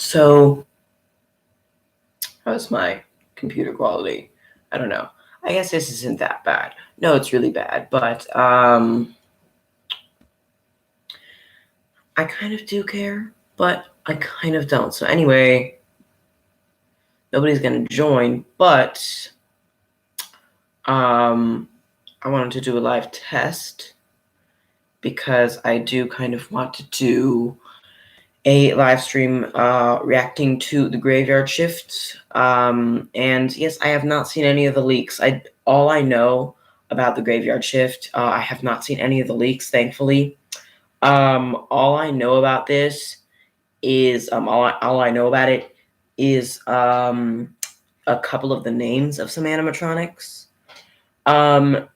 So, how's my computer quality? I don't know. I guess this isn't that bad. No, it's really bad, but I kind of do care, but I kind of don't. So anyway, nobody's gonna join, but I wanted to do a live test because I do kind of want to do a live stream reacting to the graveyard shift. And yes, I have not seen any of the leaks. All I know about the graveyard shift, I have not seen any of the leaks, thankfully. All I know about this is all I know about it is a couple of the names of some animatronics. And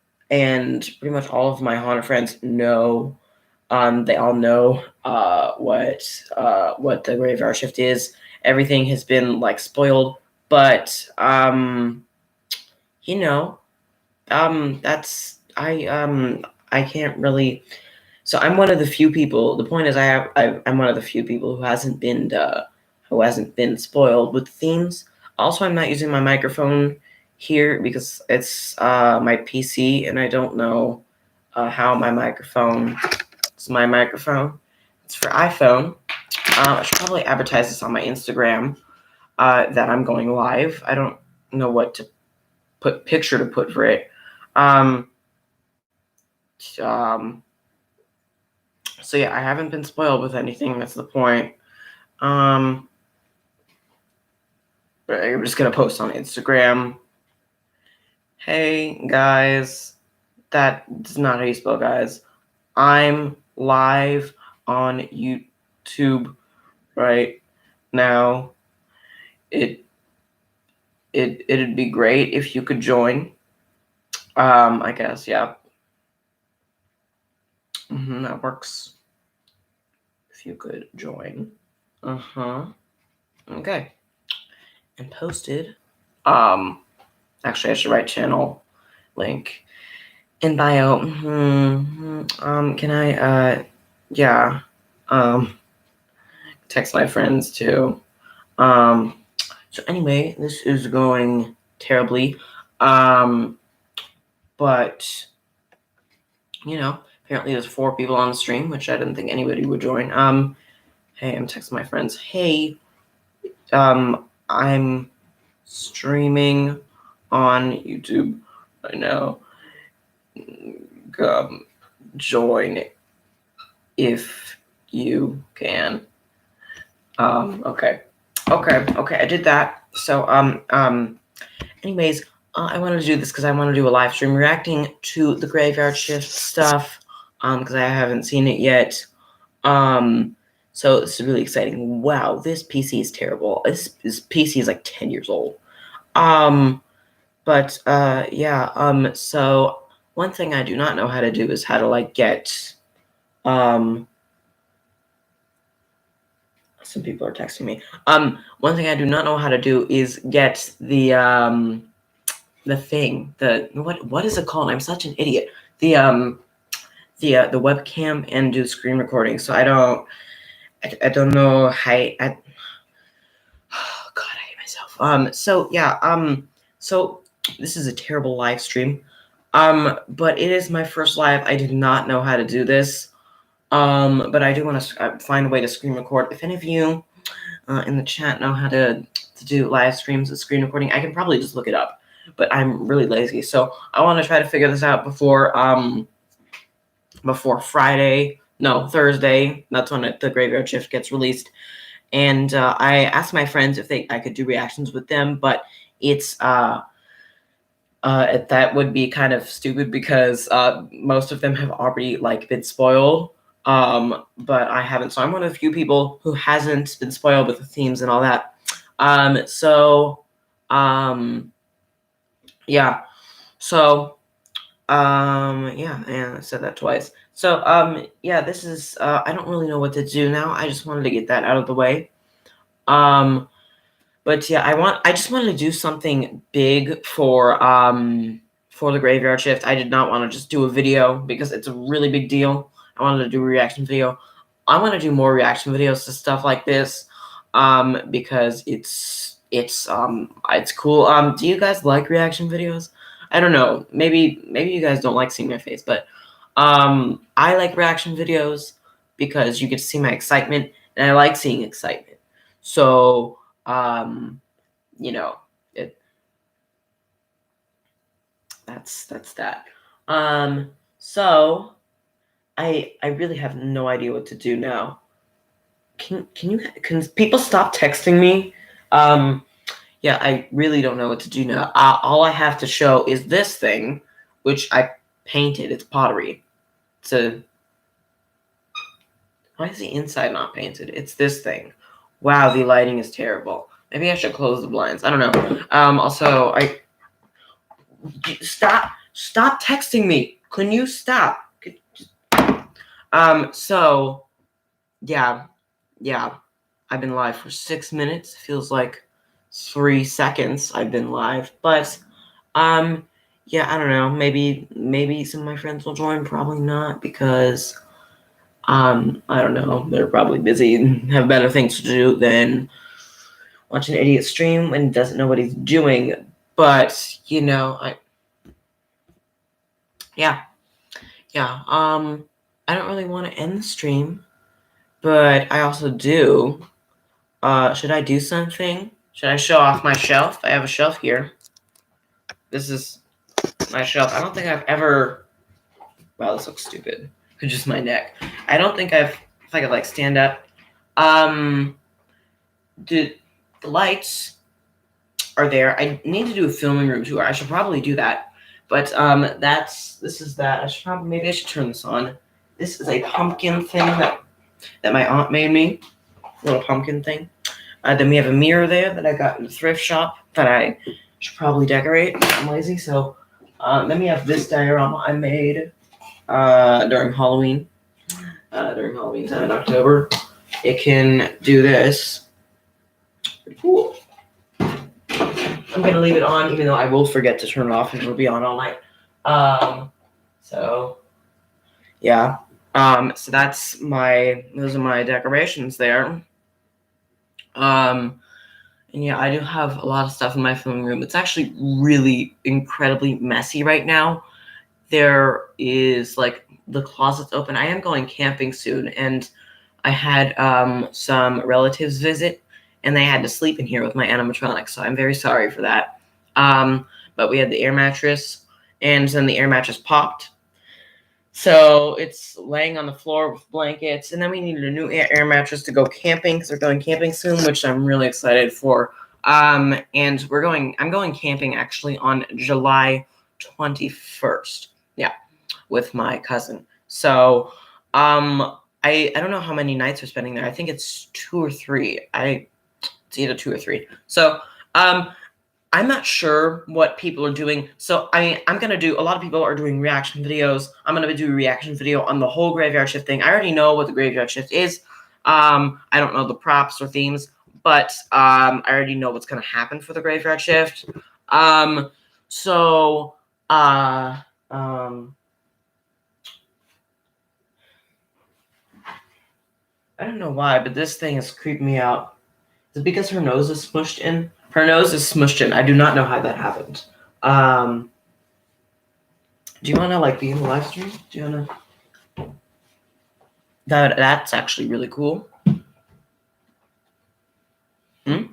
pretty much all of my Haunter friends know. They all know what the graveyard shift is. Everything has been like spoiled, but that's I can't really. So I'm one of the few people. The point is, I'm one of the few people who hasn't been spoiled with the themes. Also, I'm not using my microphone here because it's my PC, and I don't know how my microphone. It's my microphone. It's for iPhone. I should probably advertise this on my Instagram that I'm going live. I don't know what to picture to put for it. So yeah, I haven't been spoiled with anything. That's the point. I'm just gonna post on Instagram. Hey guys, that's not how you spell guys. I'm live on YouTube right now. It'd be great if you could join. I guess, yeah. That works. If you could join. Okay. And posted. Actually, I should write channel link in bio. Can I, yeah. Text my friends too. So anyway, this is going terribly. But apparently there's 4 people on the stream, which I didn't think anybody would join. Hey, I'm texting my friends. Hey, I'm streaming on YouTube right now. Join if you can. Okay, I did that. So, anyways, I wanted to do this because I want to do a live stream reacting to the graveyard shift stuff, because I haven't seen it yet. So this is really exciting. Wow, this PC is terrible. This PC is like 10 years old. But yeah. So one thing I do not know how to do is how to like get. Some people are texting me. One thing I do not know how to do is get the thing. What is it called? I'm such an idiot. The webcam and do screen recording. So I don't know how. Oh God, I hate myself. So yeah. So this is a terrible live stream. But it is my first live. I did not know how to do this. But I do want to find a way to screen record. If any of you in the chat know how to do live streams with screen recording, I can probably just look it up. But I'm really lazy, so I want to try to figure this out before Friday. No, Thursday. That's when the graveyard shift gets released. And I asked my friends if I could do reactions with them, but it's that would be kind of stupid because most of them have already been spoiled. But I haven't, so I'm one of the few people who hasn't been spoiled with the themes and all that. Yeah. So, yeah, and I said that twice. So, yeah, this is, I don't really know what to do now. I just wanted to get that out of the way. But yeah, I just wanted to do something big for the graveyard shift. I did not want to just do a video because it's a really big deal. I wanted to do a reaction video. I want to do more reaction videos to stuff like this. because it's cool. Do you guys like reaction videos? I don't know. Maybe you guys don't like seeing my face, but I like reaction videos because you get to see my excitement, and I like seeing excitement. So, you know, it that's that. So I really have no idea what to do now. Can people stop texting me? Yeah, I really don't know what to do now. All I have to show is this thing, which I painted. It's pottery. Why is the inside not painted? It's this thing. Wow, the lighting is terrible. Maybe I should close the blinds. I don't know. Also, stop texting me. Can you stop? So yeah, I've been live for 6 minutes. Feels like 3 seconds I've been live, but yeah, I don't know. Maybe some of my friends will join. Probably not, because I don't know. They're probably busy and have better things to do than watch an idiot stream and doesn't know what he's doing. But yeah. I don't really want to end the stream, but I also do. Should I do something? Should I show off my shelf? I have a shelf here. This is my shelf. I don't think I've ever. Wow, this looks stupid. Just my neck. I don't think I've. If I could like stand up. The lights are there. I need to do a filming room tour. I should probably do that. But this is that. Maybe I should turn this on. This is a pumpkin thing that my aunt made me. Little pumpkin thing. Then we have a mirror there that I got in the thrift shop that I should probably decorate. I'm lazy, so then we have this diorama I made during Halloween. During Halloween time in October. It can do this. Pretty cool. I'm gonna leave it on, even though I will forget to turn it off, and it'll be on all night. So yeah. So those are my decorations there. And yeah, I do have a lot of stuff in my filming room. It's actually really incredibly messy right now. There is like the closet's open. I am going camping soon, and I had some relatives visit, and they had to sleep in here with my animatronics, so I'm very sorry for that. But we had the air mattress, and then the air mattress popped. So it's laying on the floor with blankets, and then we needed a new air mattress to go camping, because we're going camping soon, which I'm really excited for. And I'm going camping actually on July 21st. Yeah, with my cousin. So I don't know how many nights we're spending there. I think it's 2 or 3. It's either 2 or 3. So I'm not sure what people are doing. So I'm gonna do. A lot of people are doing reaction videos. I'm gonna do a reaction video on the whole graveyard shift thing. I already know what the graveyard shift is. I don't know the props or themes, but I already know what's gonna happen for the graveyard shift. So I don't know why, but this thing is creeping me out. Is it because her nose is smushed in? Her nose is smushed in. I do not know how that happened. Do you want to like be in the live stream? Do you want to? That's actually really cool. Yeah,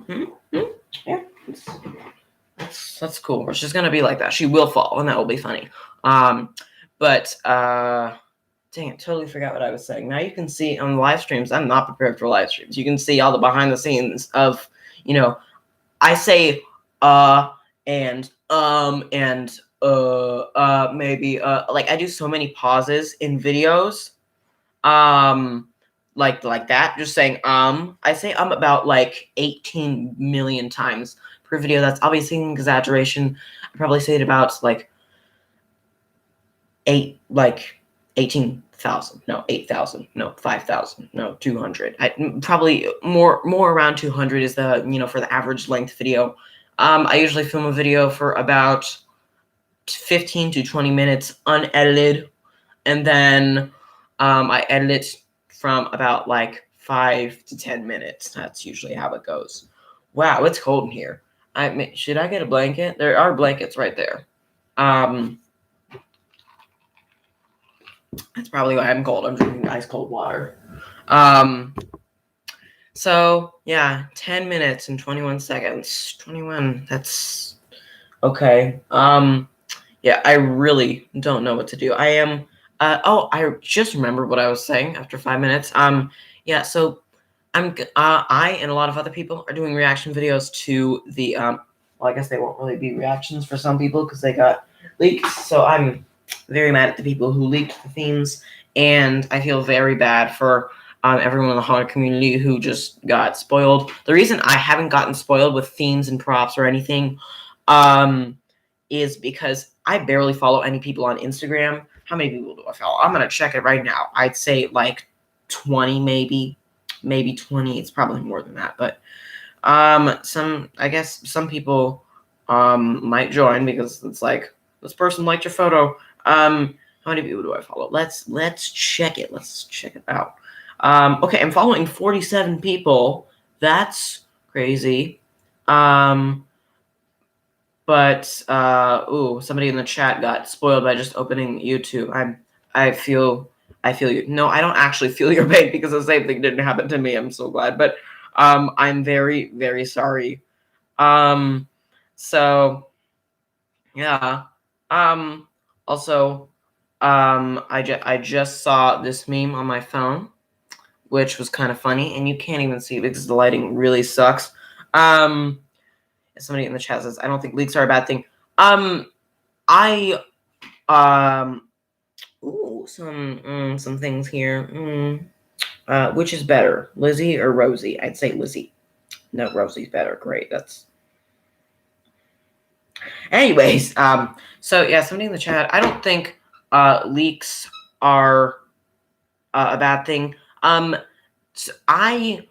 that's cool. She's gonna be like that. She will fall, and that will be funny. But dang it, totally forgot what I was saying. Now you can see on the live streams. I'm not prepared for live streams. You can see all the behind the scenes of, I say and maybe like I do so many pauses in videos. Like that, just saying I say about like 18 million times per video. That's obviously an exaggeration. I probably say it about like 18,000, no 8,000, no 5,000, no 200. Probably more around 200 is the for the average length video. I usually film a video for about 15 to 20 minutes unedited, and then I edit it from about like 5 to 10 minutes. That's usually how it goes. Wow, it's cold in here. Should I get a blanket? There are blankets right there. That's probably why I'm cold. I'm drinking ice cold water. So yeah, 10 minutes and 21 seconds. 21. That's okay. Yeah, I really don't know what to do. I just remembered what I was saying after 5 minutes. Yeah, so I and a lot of other people are doing reaction videos to the well, I guess they won't really be reactions for some people because they got leaked. So I'm very mad at the people who leaked the themes, and I feel very bad for everyone in the horror community who just got spoiled. The reason I haven't gotten spoiled with themes and props or anything, is because I barely follow any people on Instagram. How many people do I follow? I'm gonna check it right now. I'd say like 20, maybe 20. It's probably more than that, but I guess some people might join because it's like, this person liked your photo. How many people do I follow? Let's check it. Let's check it out. Okay, I'm following 47 people. That's crazy. But somebody in the chat got spoiled by just opening YouTube. I feel you. No, I don't actually feel your pain because the same thing didn't happen to me. I'm so glad, but I'm very, very sorry. So yeah. Also, I just saw this meme on my phone, which was kind of funny, and you can't even see it because the lighting really sucks. Somebody in the chat says, I don't think leaks are a bad thing. I some things here. Which is better, Lizzie or Rosie? I'd say Lizzie. No, Rosie's better. Great. That's. Anyways, so yeah, somebody in the chat. I don't think leaks are a bad thing. So I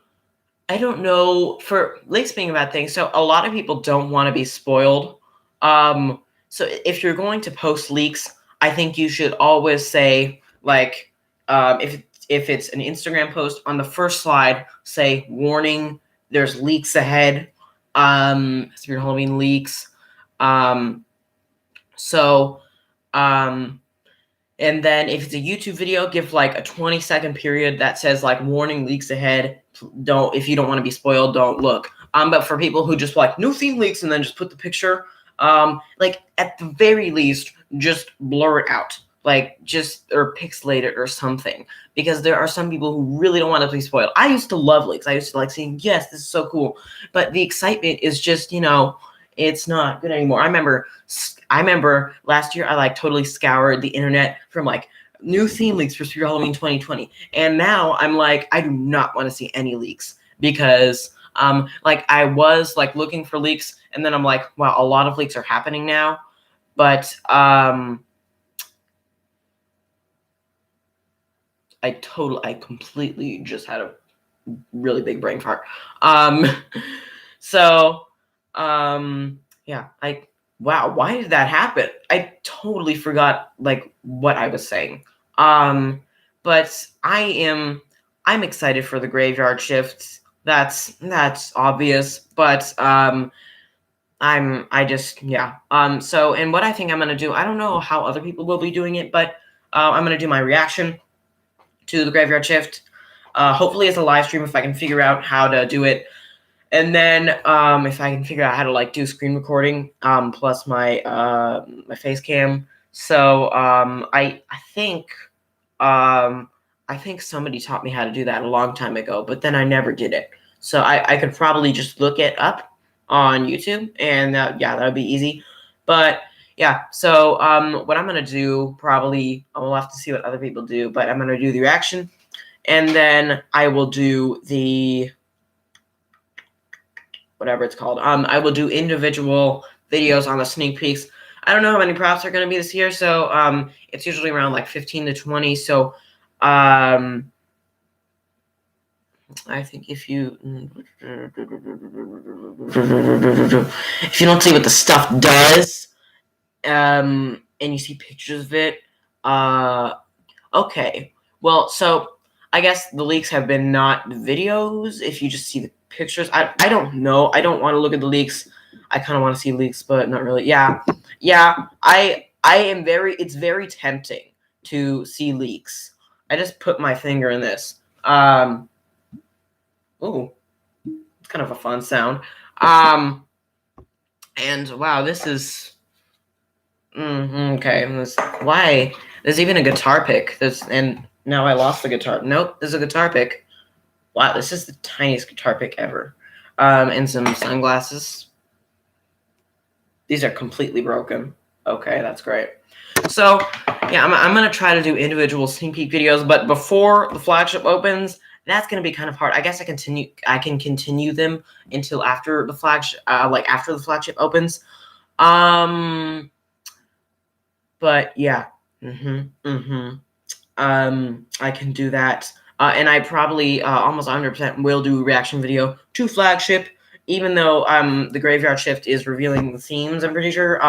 don't know for leaks being a bad thing. So a lot of people don't want to be spoiled. So if you're going to post leaks, I think you should always say, like, if it's an Instagram post, on the first slide, say, warning, there's leaks ahead. Severe Halloween leaks. And then if it's a YouTube video, give like a 20-second period that says like warning, leaks ahead. If you don't want to be spoiled, don't look. But for people who just like new theme leaks and then just put the picture, like at the very least, just blur it out, like or pixelate it or something, because there are some people who really don't want to be spoiled. I used to love leaks. I used to like saying, yes, this is so cool, but the excitement is just, it's not good anymore. I remember last year I like totally scoured the internet from like new theme leaks for Severe Halloween 2020, and now I'm like, I do not want to see any leaks because like I was like looking for leaks, and then I'm like, wow, a lot of leaks are happening now, but I completely just had a really big brain fart. Yeah, wow, why did that happen? I totally forgot like what I was saying. But I'm excited for the graveyard shift. That's obvious, but so, and what I think I'm going to do, I don't know how other people will be doing it, but I'm going to do my reaction to the graveyard shift. Hopefully it's a live stream if I can figure out how to do it. And then if I can figure out how to like do screen recording plus my my face cam. So I think somebody taught me how to do that a long time ago, but then I never did it. So I could probably just look it up on YouTube, and yeah, that would be easy. But yeah, so what I'm going to do, probably, I'll have to see what other people do, but I'm going to do the reaction, and then I will do the, whatever it's called. I will do individual videos on the sneak peeks. I don't know how many props are going to be this year, so it's usually around like 15 to 20, so I think if you don't see what the stuff does, and you see pictures of it, okay. Well, so I guess the leaks have been not videos. If you just see the pictures, I don't know. I don't want to look at the leaks. I kind of want to see leaks, but not really. Yeah, yeah. I am very. It's very tempting to see leaks. I just put my finger in this. Ooh, it's kind of a fun sound. And wow, this is okay. Why? There's even a guitar pick. And now I lost the guitar. Nope, there's a guitar pick. Wow, this is the tiniest guitar pick ever. And some sunglasses. These are completely broken. Okay, that's great. So, yeah, I'm going to try to do individual sneak peek videos, but before the flagship opens, that's going to be kind of hard. I guess I can continue them until after the flagship, after the flagship opens. But yeah. I can do that. And I probably almost 100% will do a reaction video to flagship, even though the graveyard shift is revealing the themes. I'm pretty sure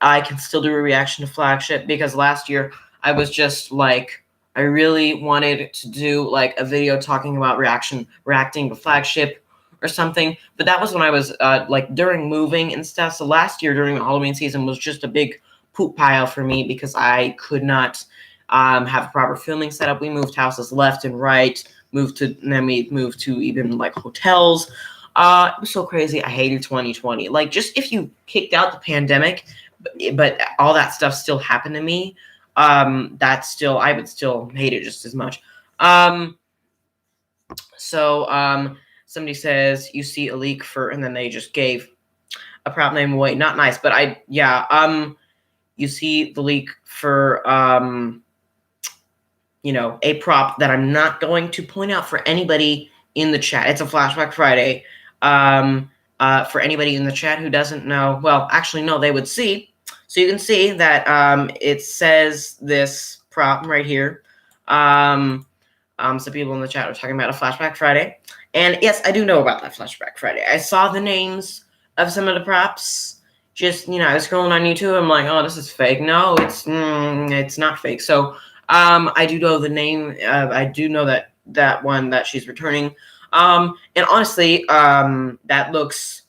I can still do a reaction to flagship, because last year I was just like, I really wanted to do like a video talking about reacting to flagship or something. But that was when I was like during moving and stuff. So last year during the Halloween season was just a big poop pile for me, because I could not have a proper filming setup. We moved houses left and right, and then we moved to even like hotels. It was so crazy. I hated 2020. Like, just if you kicked out the pandemic, but all that stuff still happened to me, I would still hate it just as much. Somebody says you see a leak for, and then they just gave a prop name away. Not nice, but you see the leak for a prop that I'm not going to point out for anybody in the chat. It's a Flashback Friday. For anybody in the chat who doesn't know, well, actually, no, they would see. So you can see that it says this prop right here. Some people in the chat are talking about a Flashback Friday. And yes, I do know about that Flashback Friday. I saw the names of some of the props. Just, I was scrolling on YouTube. I'm like, oh, this is fake. No, it's not fake. So I do know the name. I do know that one that she's returning. And honestly, that looks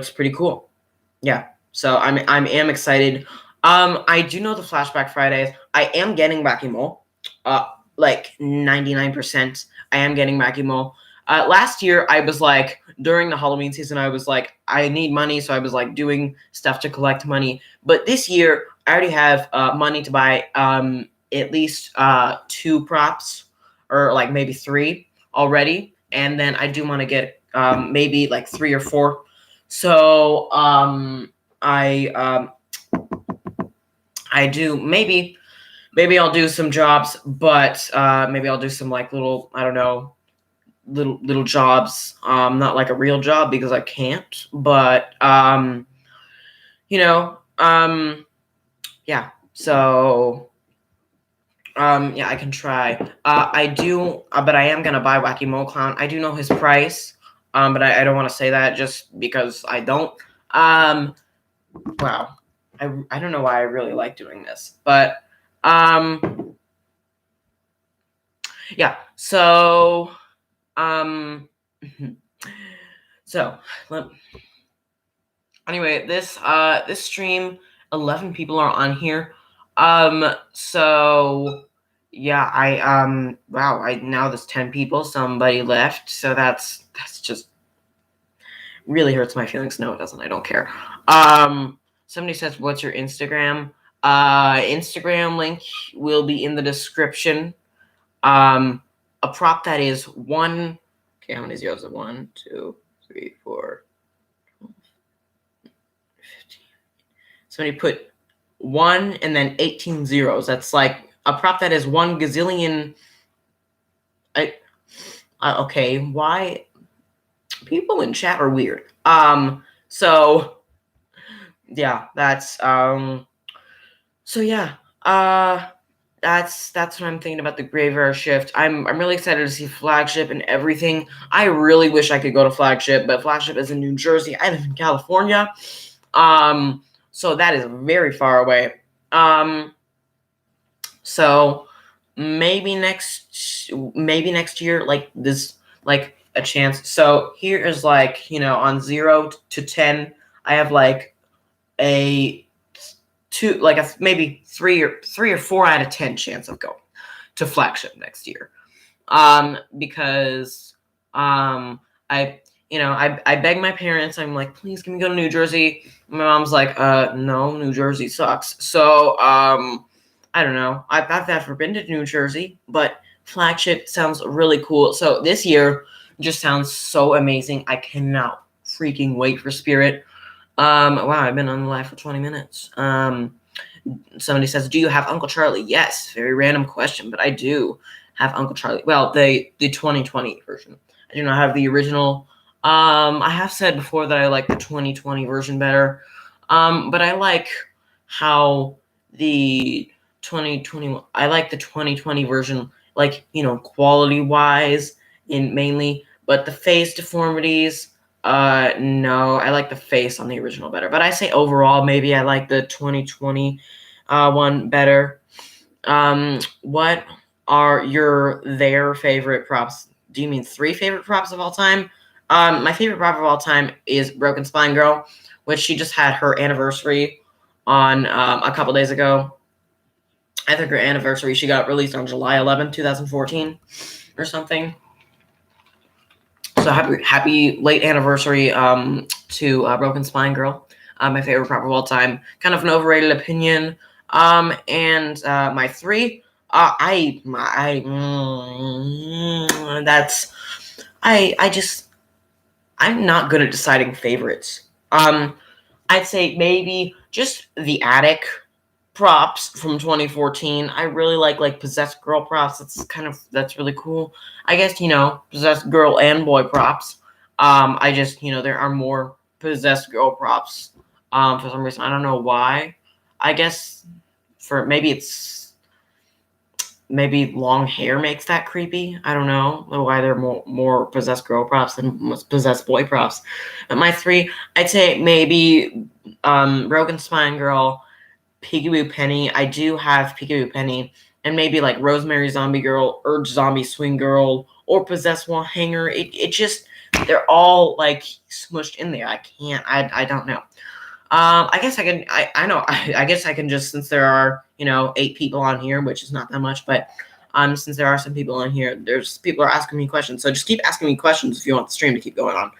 pretty cool. Yeah. So I am excited. I do know the Flashback Fridays. I am getting Whack-A-Mole. Like 99%, I am getting Whack-A-Mole. Last year, I was like, during the Halloween season, I was like, I need money, so I was like doing stuff to collect money. But this year, I already have money to buy at least 2 props, or like maybe 3 already, and then I do want to get maybe like 3 or 4. So I do maybe I'll do some jobs, but maybe I'll do some like little, I don't know, little jobs, not like a real job, because I can't, but yeah. So yeah, I can try. I do, but I am gonna buy Whack-A-Mole Clown. I do know his price, but I don't want to say that just because I don't. Wow, I don't know why I really like doing this, but yeah. So so anyway, this stream, 11 people are on here. So yeah, now there's 10 people. Somebody left, so that's just really hurts my feelings. No, it doesn't. I don't care. Somebody says, "What's your Instagram?" Instagram link will be in the description. A prop that is 1. Okay, how many zeros? 1, 2, 3, 4, 12, 15. Somebody put 1 and then 18 zeros. That's like a prop that is 1 gazillion. Okay, why? People in chat are weird. So yeah, that's so yeah, that's what I'm thinking about the graveyard shift. I'm really excited to see flagship and everything. I really wish I could go to flagship, but flagship is in New Jersey. I live in California, so that is very far away. So maybe next year, like this, like a chance. So here is like, on 0 to 10, I have like a two, like a maybe three or 4 out of 10 chance of going to flagship next year. Because I I beg my parents. I'm like, please can we go to New Jersey? My mom's like, no, New Jersey sucks. So I don't know. I've never been to New Jersey, but flagship sounds really cool. So this year just sounds so amazing. I cannot freaking wait for Spirit. Wow, I've been on the live for 20 minutes. Somebody says, do you have Uncle Charlie? Yes, very random question, but I do have Uncle Charlie. Well, the 2020 version. I do not have the original. I have said before that I like the 2020 version better. But I like how the 2020, I like the 2020 version, like, quality wise in mainly, but the face deformities, no, I like the face on the original better. But I say overall, maybe I like the 2020 one better. What are their favorite props? Do you mean 3 favorite props of all time? My favorite prop of all time is Broken Spine Girl, which she just had her anniversary on a couple days ago. I think her anniversary, she got released on July 11th, 2014 or something. So happy late anniversary to Broken Spine Girl. My favorite prop of all time. Kind of an overrated opinion. And my 3, I'm not good at deciding favorites. I'd say maybe just the attic props from 2014. I really like possessed girl props. That's really cool. I guess possessed girl and boy props. I just there are more possessed girl props. For some reason I don't know why. I guess maybe long hair makes that creepy. I don't know why there are more possessed girl props than possessed boy props. But my 3, I'd say maybe Broken Spine Girl, Peekaboo Penny. I do have Peekaboo Penny, and maybe like Rosemary Zombie Girl, Urge Zombie Swing Girl, or Possessed Wall Hanger. It just, they're all like smushed in there. I don't know. I guess I can. I know. I guess I can just, since there are 8 people on here, which is not that much, but since there are some people on here, there's people are asking me questions. So just keep asking me questions if you want the stream to keep going on.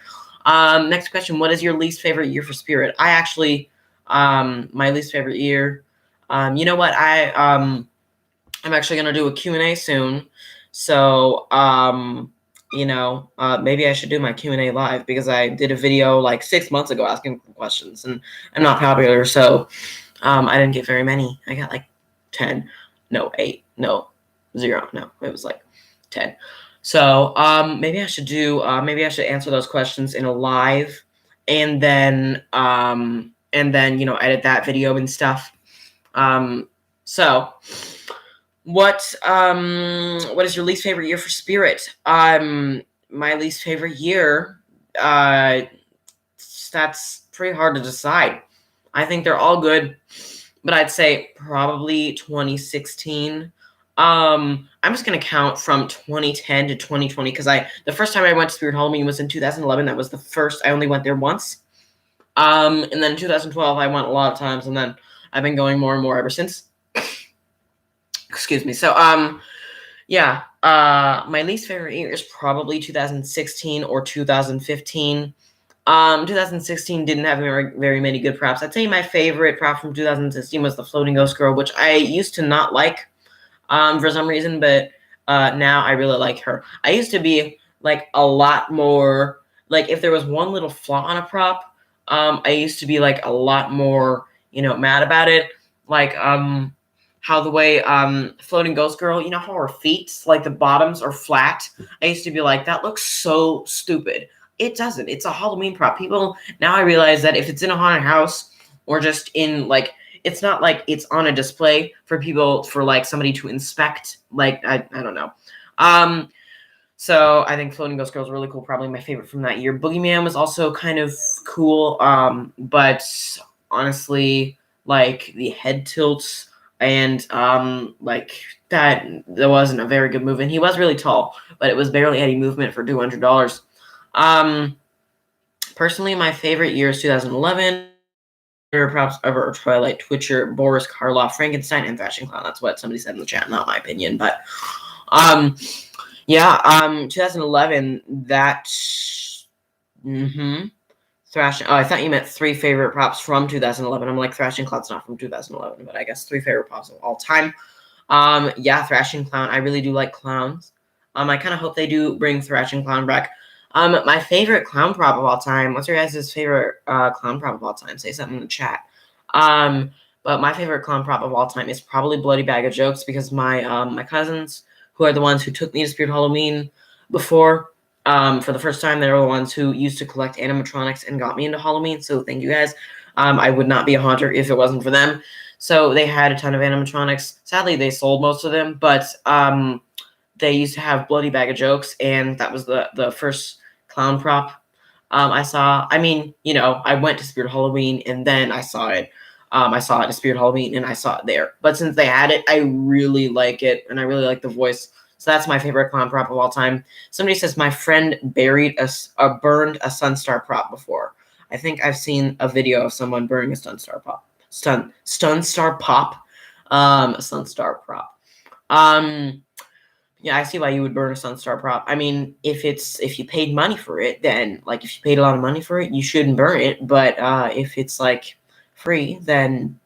Next question: what is your least favorite year for Spirit? I actually, my least favorite year. You know what? I'm actually gonna do a Q&A soon, so maybe I should do my Q&A live, because I did a video like 6 months ago asking questions, and I'm not popular, so I didn't get very many. I got like 10, no 8, no 0, no, it was like 10. So maybe I should answer those questions in a live, and then edit that video and stuff. So what is your least favorite year for Spirit? My least favorite year, that's pretty hard to decide. I think they're all good, but I'd say probably 2016. I'm just gonna count from 2010 to 2020, because the first time I went to Spirit Halloween was in 2011. That was the first. I only went there once. And then in 2012 I went a lot of times, and then I've been going more and more ever since. Excuse me. So yeah, my least favorite year is probably 2016 or 2015. 2016 didn't have very many good props. I'd say my favorite prop from 2016 was the Floating Ghost Girl, which I used to not like for some reason, but now I really like her. I used to be like a lot more, like if there was one little flaw on a prop, I used to be like a lot more, mad about it. Like how the way Floating Ghost Girl, how her feet, like the bottoms are flat. I used to be like, that looks so stupid. It doesn't. It's a Halloween prop. People, now I realize that if it's in a haunted house, or just in like, it's not like it's on a display for people, for like somebody to inspect. Like, I don't know. So I think Floating Ghost Girl is really cool. Probably my favorite from that year. Boogeyman was also kind of cool. But honestly, like the head tilts and like that wasn't a very good move. And he was really tall, but it was barely any movement for $200. Personally, my favorite year is 2011. Props ever Twilight, Twitcher, Boris Karloff, Frankenstein, and Fashion Clown. That's what somebody said in the chat, not my opinion. But yeah, 2011. That Thrashing. Oh, I thought you meant 3 favorite props from 2011. I'm like, Thrashing Clown's not from 2011, but I guess 3 favorite props of all time. Yeah, Thrashing Clown. I really do like clowns. I kind of hope they do bring Thrashing Clown back. My favorite clown prop of all time. What's your guys' favorite clown prop of all time? Say something in the chat. But my favorite clown prop of all time is probably Bloody Bag of Jokes, because my cousins, who are the ones who took me to Spirit Halloween before, for the first time, they were the ones who used to collect animatronics and got me into Halloween. So thank you guys. I would not be a haunter if it wasn't for them. So they had a ton of animatronics. Sadly, they sold most of them, but they used to have Bloody Bag of Jokes, and that was the first clown prop I saw. I mean, I went to Spirit Halloween, and then I saw it. I saw it at Spirit Halloween, and I saw it there. But since they had it, I really like it, and I really like the voice. So that's my favorite clown prop of all time. Somebody says, my friend burned a Sunstar prop before. I think I've seen a video of someone burning a Sunstar pop. Sunstar pop. A Sunstar prop. Yeah, I see why you would burn a Sunstar prop. I mean, if you paid money for it, then if you paid a lot of money for it, you shouldn't burn it. But if it's free, then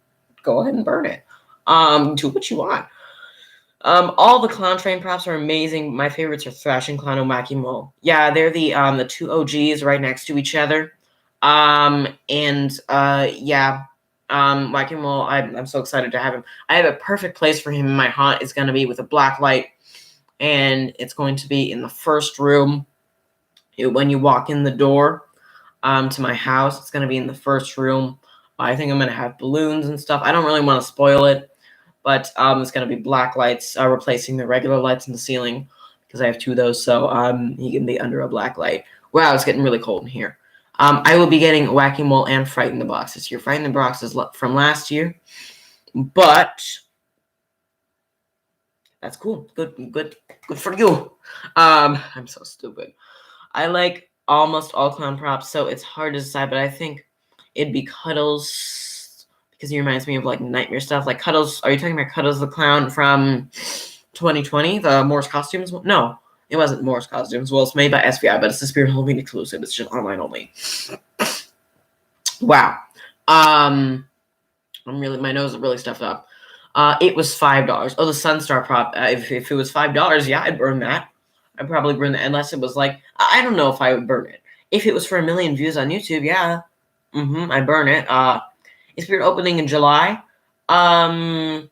go ahead and burn it. Do what you want. All the Clown Train props are amazing. My favorites are Thrashing Clown and Wacky Mole. Yeah, they're the 2 OGs right next to each other. Yeah. Wacky Mole, I'm so excited to have him. I have a perfect place for him in my haunt. It's gonna be with a black light, and it's going to be in the first room. When you walk in the door to my house, it's gonna be in the first room. I think I'm gonna have balloons and stuff. I don't really want to spoil it, but it's going to be black lights replacing the regular lights in the ceiling, because I have 2 of those, so he can be under a black light. Wow, it's getting really cold in here. I will be getting Wacky Mole and Frighten the Box this year. Frighten the Box is from last year, but that's cool. Good for you. I'm so stupid. I like almost all clown props, so it's hard to decide, but I think it'd be Cuddles, because he reminds me of nightmare stuff. Like Cuddles, are you talking about Cuddles the Clown from 2020, the Morse Costumes? No, it wasn't Morse Costumes. Well, it's made by SVI, but it's a Spirit Halloween exclusive. It's just online only. Wow. My nose is really stuffed up. It was $5. Oh, the Sunstar prop. If it was $5, yeah, I'd burn that. I'd probably burn that, unless it was I don't know if I would burn it. If it was for 1 million views on YouTube, yeah. I'd burn it. It's Spirit opening in July. Well,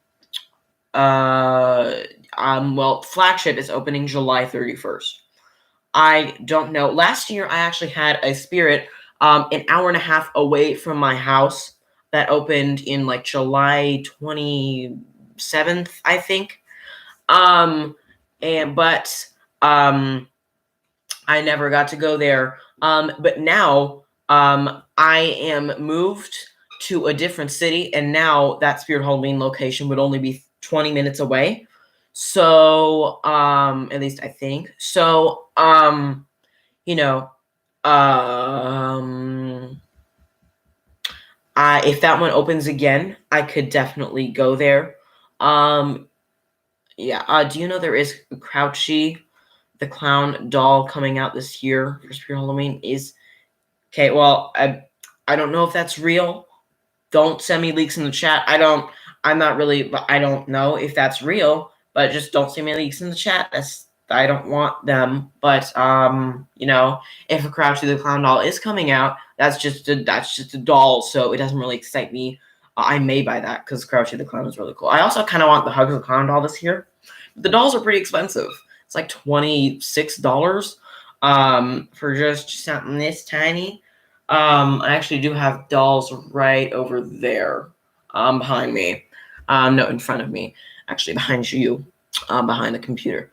Flagship is opening July 31st. I don't know. Last year, I actually had a Spirit an hour and a half away from my house that opened in July 27th, I think. I never got to go there. But now I am moved to a different city, and now that Spirit Halloween location would only be 20 minutes away. So, at least I think. So, if that one opens again, I could definitely go there. Yeah. Do you know there is Crouchy, the clown doll, coming out this year for Spirit Halloween? Okay. Well, I don't know if that's real. Don't send me leaks in the chat. I don't know if that's real, but just don't send me leaks in the chat. I don't want them. But if a Crouchy the Clown doll is coming out, that's just a doll, so it doesn't really excite me. I may buy that because Crouchy the Clown is really cool. I also kind of want the Hugs the Clown doll this year. The dolls are pretty expensive. It's $26 for just something this tiny. I actually do have dolls right over there behind me. No, in front of me. Actually, behind you. Behind the computer.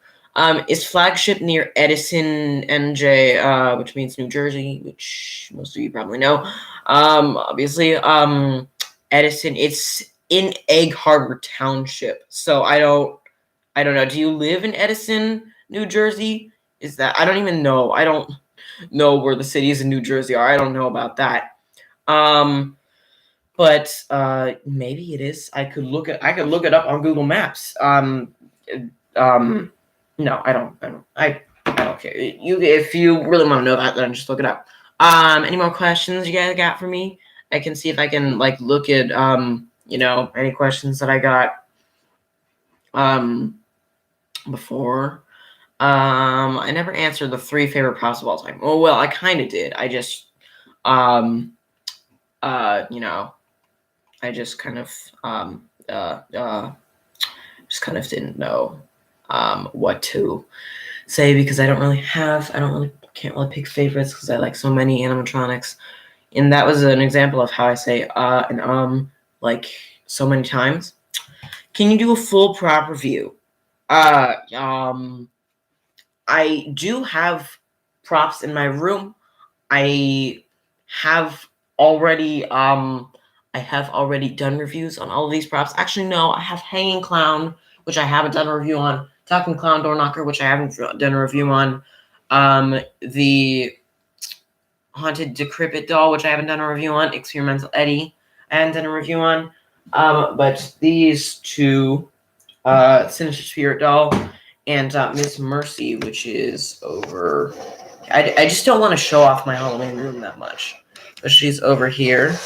Is Flagship near Edison, NJ, which means New Jersey, which most of you probably know. Obviously, Edison, it's in Egg Harbor Township. So I don't know. Do you live in Edison, New Jersey? Is that I don't even know. I don't know where the cities in New Jersey are. I don't know about that. But maybe it is. I could look it up on Google Maps. No, I don't care. If you really want to know that, then just look it up. Any more questions you guys got for me? I can see if I can like look at any questions that I got before. I never answered the 3 favorite props of all time. Oh well, I kind of did. I just I just kind of didn't know what to say because I can't really pick favorites because I like so many animatronics. And that was an example of how I say and like so many times. Can you do a full prop review? I do have props in my room. I have already done reviews on all of these props. Actually, no, I have Hanging Clown, which I haven't done a review on. Talking Clown Door Knocker, which I haven't done a review on. The Haunted Decrepit Doll, which I haven't done a review on. Experimental Eddie, I haven't done a review on. But these 2, Sinister Spirit Doll and Miss Mercy, which is over. I just don't want to show off my Halloween room that much. But she's over here.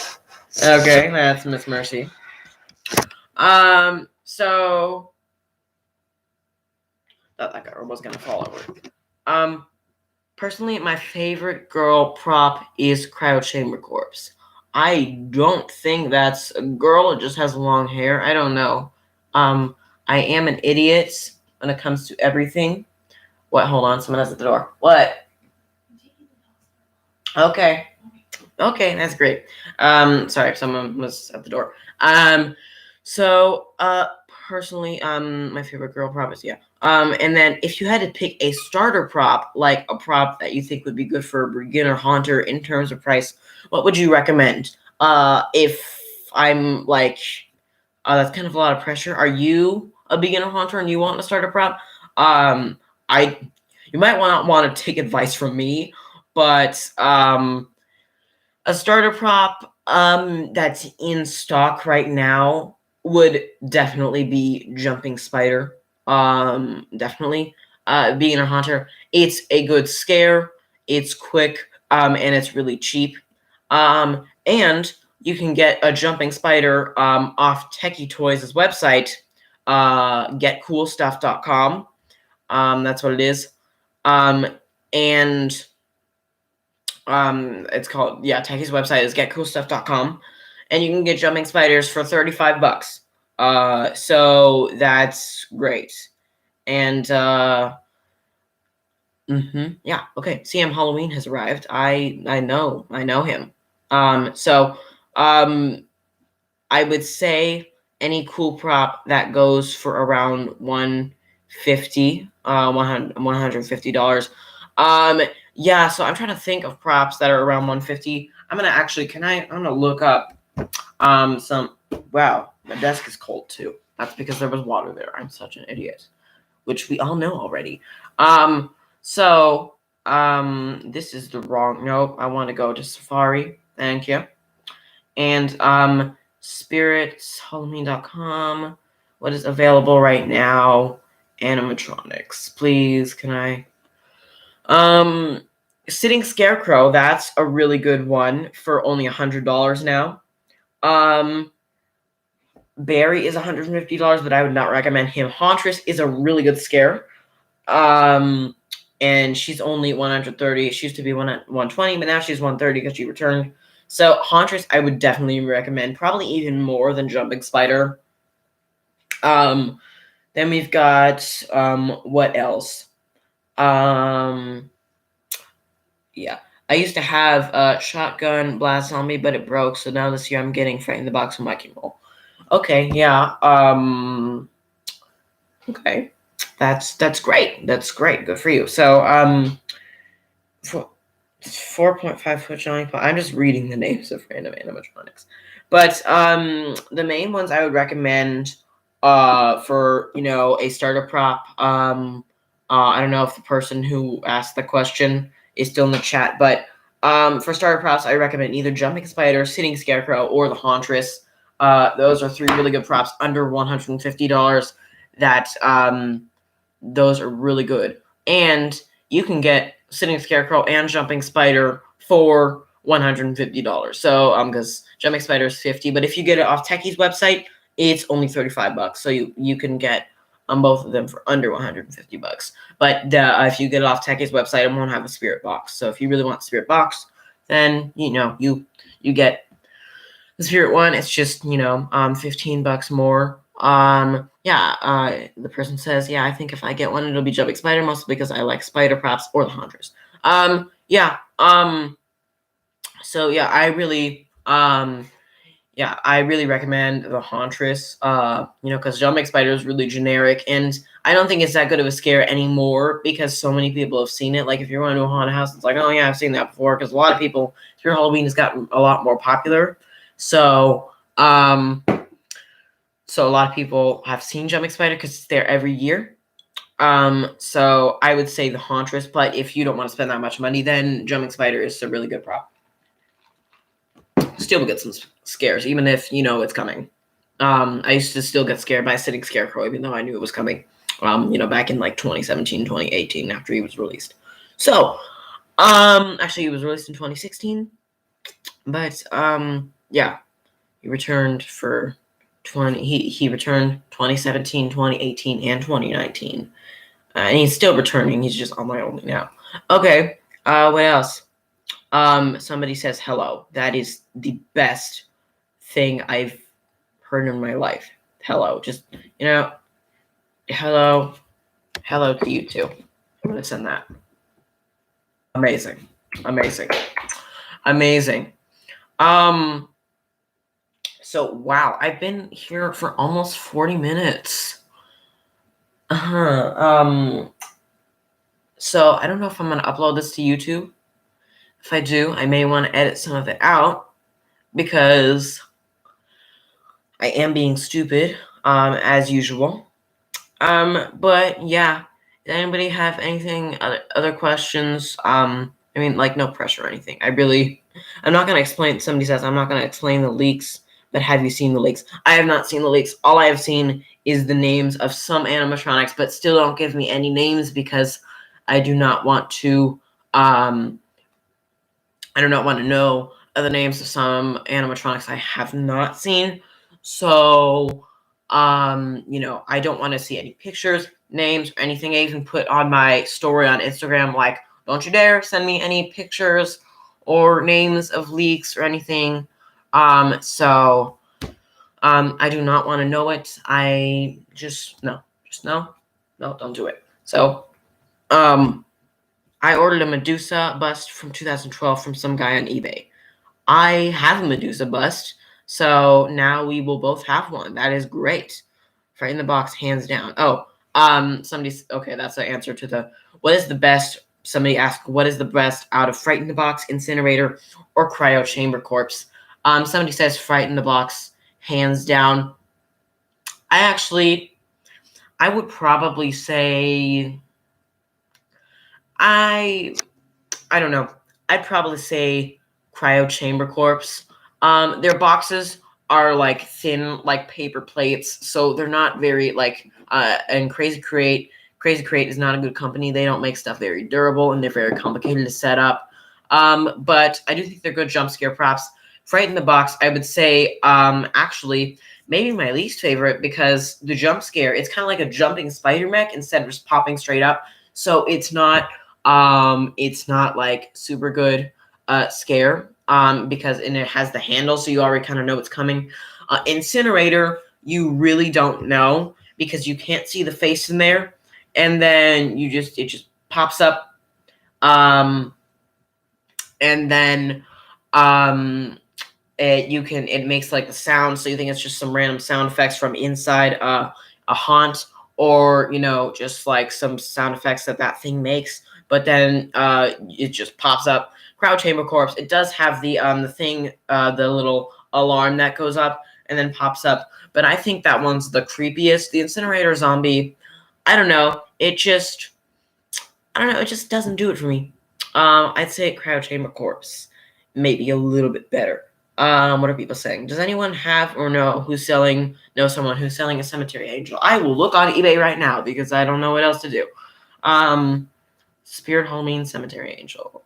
Okay, that's Miss Mercy. So thought that guy was gonna fall over. Personally, my favorite girl prop is Cryo Chamber Corpse. I don't think that's a girl. It just has long hair. I don't know. I am an idiot when it comes to everything. What? Hold on. Someone is at the door. What? Okay. Okay, that's great. Sorry, someone was at the door. Personally, my favorite girl prop is and then if you had to pick a starter prop, like a prop that you think would be good for a beginner haunter in terms of price, what would you recommend? If I'm like, that's kind of a lot of pressure. Are you a beginner haunter and you want to start a prop? You might want to take advice from me, but a starter prop that's in stock right now would definitely be Jumping Spider. Definitely. Being a haunter, it's a good scare, it's quick, and it's really cheap. And you can get a Jumping Spider off Techie Toys' website, getcoolstuff.com. That's what it is. And it's called, Techie's website is getcoolstuff.com, and you can get Jumping Spiders for $35. So that's great. And okay. CM Halloween has arrived. I know him. I would say any cool prop that goes for around $150. So I'm trying to think of props that are around $150. I'm gonna look up wow, my desk is cold too. That's because there was water there. I'm such an idiot, which we all know already. This is the wrong. Nope, I want to go to Safari. Thank you. And spiritshalloween.com. What is available right now? Animatronics. Please, can I? Sitting Scarecrow. That's a really good one for only $100 now. Barry is $150, but I would not recommend him. Hauntress is a really good scare. And she's only $130. She used to be $120, but now she's $130 because she returned. So Hauntress, I would definitely recommend, probably even more than Jumping Spider. Then we've got what else? I used to have Shotgun Blast Zombie, but it broke. So now this year I'm getting Frighten the Box and Wrecking Ball. Okay, yeah. Okay, that's great. That's great. Good for you. So 4.5 foot Johnny Pot. I'm just reading the names of random animatronics. But the main ones I would recommend for a starter prop. I don't know if the person who asked the question is still in the chat, but for starter props, I recommend either jumping spider, sitting scarecrow, or the hauntress. Those are 3 really good props under $150. That those are really good, and you can get sitting scarecrow and jumping spider for $150. So because jumping spider is 50, but if you get it off Techie's website, it's only $35. So you can get both of them for under $150. But if you get it off Techie's website, it won't have a spirit box. So if you really want spirit box, then you get the spirit one. It's just $15 more. The person says, yeah, I think if I get one, it'll be jumping spider, mostly because I like spider props or the hunters. So yeah, I really recommend the hauntress. Because jumping spider is really generic, and I don't think it's that good of a scare anymore because so many people have seen it. Like if you're going to a haunted house, it's like, oh yeah, I've seen that before. Because a lot of people, through Halloween, has gotten a lot more popular. So so a lot of people have seen jumping spider because it's there every year. So I would say the hauntress, but if you don't want to spend that much money, then jumping spider is a really good prop. Still get some scares, even if it's coming. I used to still get scared by a sitting scarecrow, even though I knew it was coming. Back in like 2017, 2018, after he was released. So, actually, he was released in 2016, but yeah, he returned for 20. He returned 2017, 2018, and 2019, and he's still returning. He's just online only now. Okay, what else? Somebody says hello. That is the best thing I've heard in my life. Hello. Just, hello. Hello to you too. I'm going to send that. Amazing. Amazing. Amazing. So, wow. I've been here for almost 40 minutes. So, I don't know if I'm going to upload this to YouTube. If I do, I may want to edit some of it out because I am being stupid, as usual. But yeah, does anybody have anything, other questions? No pressure or anything. I'm not gonna explain. Somebody says I'm not gonna explain the leaks, but have you seen the leaks? I have not seen the leaks. All I have seen is the names of some animatronics, but still don't give me any names because I do not want to. I do not want to know the names of some animatronics I have not seen. So, I don't want to see any pictures, names, or anything. I even put on my story on Instagram, like, don't you dare send me any pictures or names of leaks or anything. I do not want to know it. No, don't do it. So, I ordered a Medusa bust from 2012 from some guy on eBay. I have a Medusa bust, so now we will both have one. That is great. Fright in the Box, hands down. Okay, that's the answer to what is the best? Somebody asked, what is the best out of Fright in the Box, Incinerator, or Cryo Chamber Corpse? Somebody says Fright in the Box, hands down. I would probably say, I don't know. I'd probably say Cryo Chamber Corpse. Their boxes are like thin, like paper plates, so they're not very and Crazy Crate is not a good company. They don't make stuff very durable, and they're very complicated to set up. But I do think they're good jump scare props. Fright in the Box, I would say, actually, maybe my least favorite because the jump scare, it's kind of like a jumping spider mech instead of just popping straight up. So it's not like super good scare because it has the handle, so you already kind of know what's coming. Incinerator, you really don't know because you can't see the face in there, and then it just pops up, and then it makes like the sound, so you think it's just some random sound effects from inside a haunt, or just like some sound effects that thing makes. But then it just pops up. Crowd Chamber Corpse, it does have the thing, the little alarm that goes up and then pops up. But I think that one's the creepiest. The incinerator zombie, I don't know. It just doesn't do it for me. I'd say cryo chamber corpse, maybe a little bit better. What are people saying? Does anyone have or know someone who's selling a cemetery angel? I will look on eBay right now because I don't know what else to do. Spirit Halloween cemetery angel.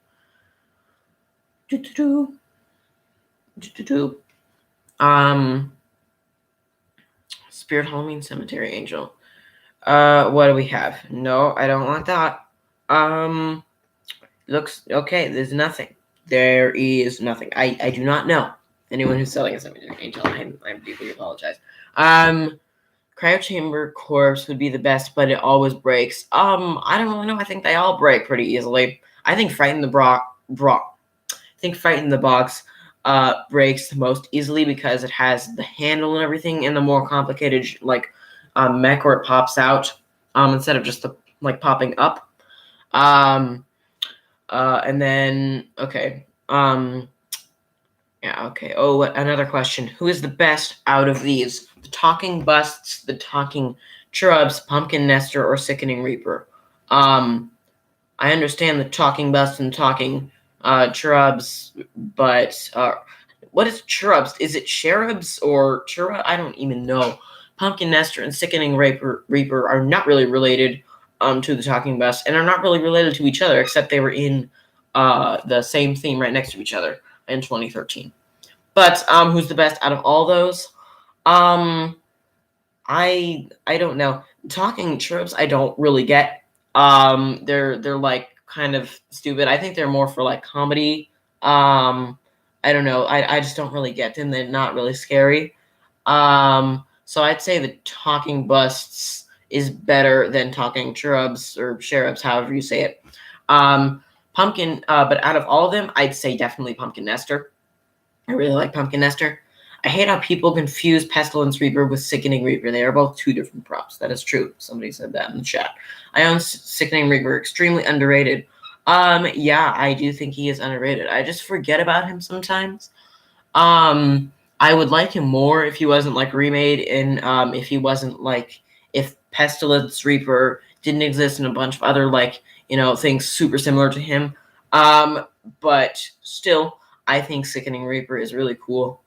Spirit Halloween cemetery angel. What do we have? No, I don't want that. Looks okay. There's nothing. There is nothing. I do not know anyone who's selling a cemetery angel. I deeply apologize. Cryo chamber corpse would be the best, but it always breaks. I don't really know. I think they all break pretty easily. I think Frighten the Box breaks the most easily because it has the handle and everything, and the more complicated mech where it pops out instead of just the popping up. And then okay. Yeah, okay. Oh, another question. Who is the best out of these? The talking busts, the talking cherubs, pumpkin nester, or sickening reaper? I understand the talking bust and talking cherubs, but what is cherubs? Is it cherubs or cherub? I don't even know. Pumpkin nester and sickening reaper are not really related to the talking bust, and are not really related to each other, except they were in the same theme right next to each other in 2013. But who's the best out of all those? I don't know. Talking cherubs, I don't really get. They're like kind of stupid. I think they're more for like comedy. I don't know. I just don't really get them. They're not really scary. So I'd say the talking busts is better than talking cherubs or cherubs, however you say it. Pumpkin, but out of all of them, I'd say definitely Pumpkin Nester. I really like Pumpkin Nester. I hate how people confuse Pestilence Reaper with Sickening Reaper. They are both two different props. That is true. Somebody said that in the chat. I own Sickening Reaper, extremely underrated. Yeah, I do think he is underrated. I just forget about him sometimes. I would like him more if he wasn't like remade, and if he wasn't like if Pestilence Reaper didn't exist and a bunch of other things super similar to him. But still, I think Sickening Reaper is really cool.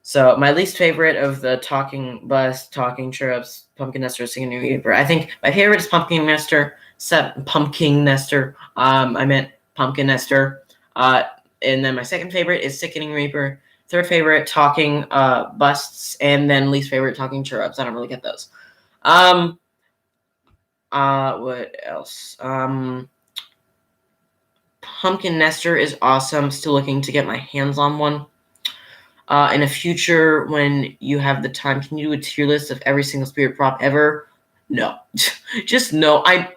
So my least favorite of the talking bust, talking cherubs, pumpkin nester, Sickening Reaper. I think my favorite is Pumpkin Nester. Pumpkin Nester. I meant Pumpkin Nester. And then my second favorite is Sickening Reaper. Third favorite, talking busts, and then least favorite, talking cherubs. I don't really get those. What else? Pumpkin Nester is awesome. Still looking to get my hands on one. In a future, when you have the time, can you do a tier list of every single spirit prop ever? No. Just no. I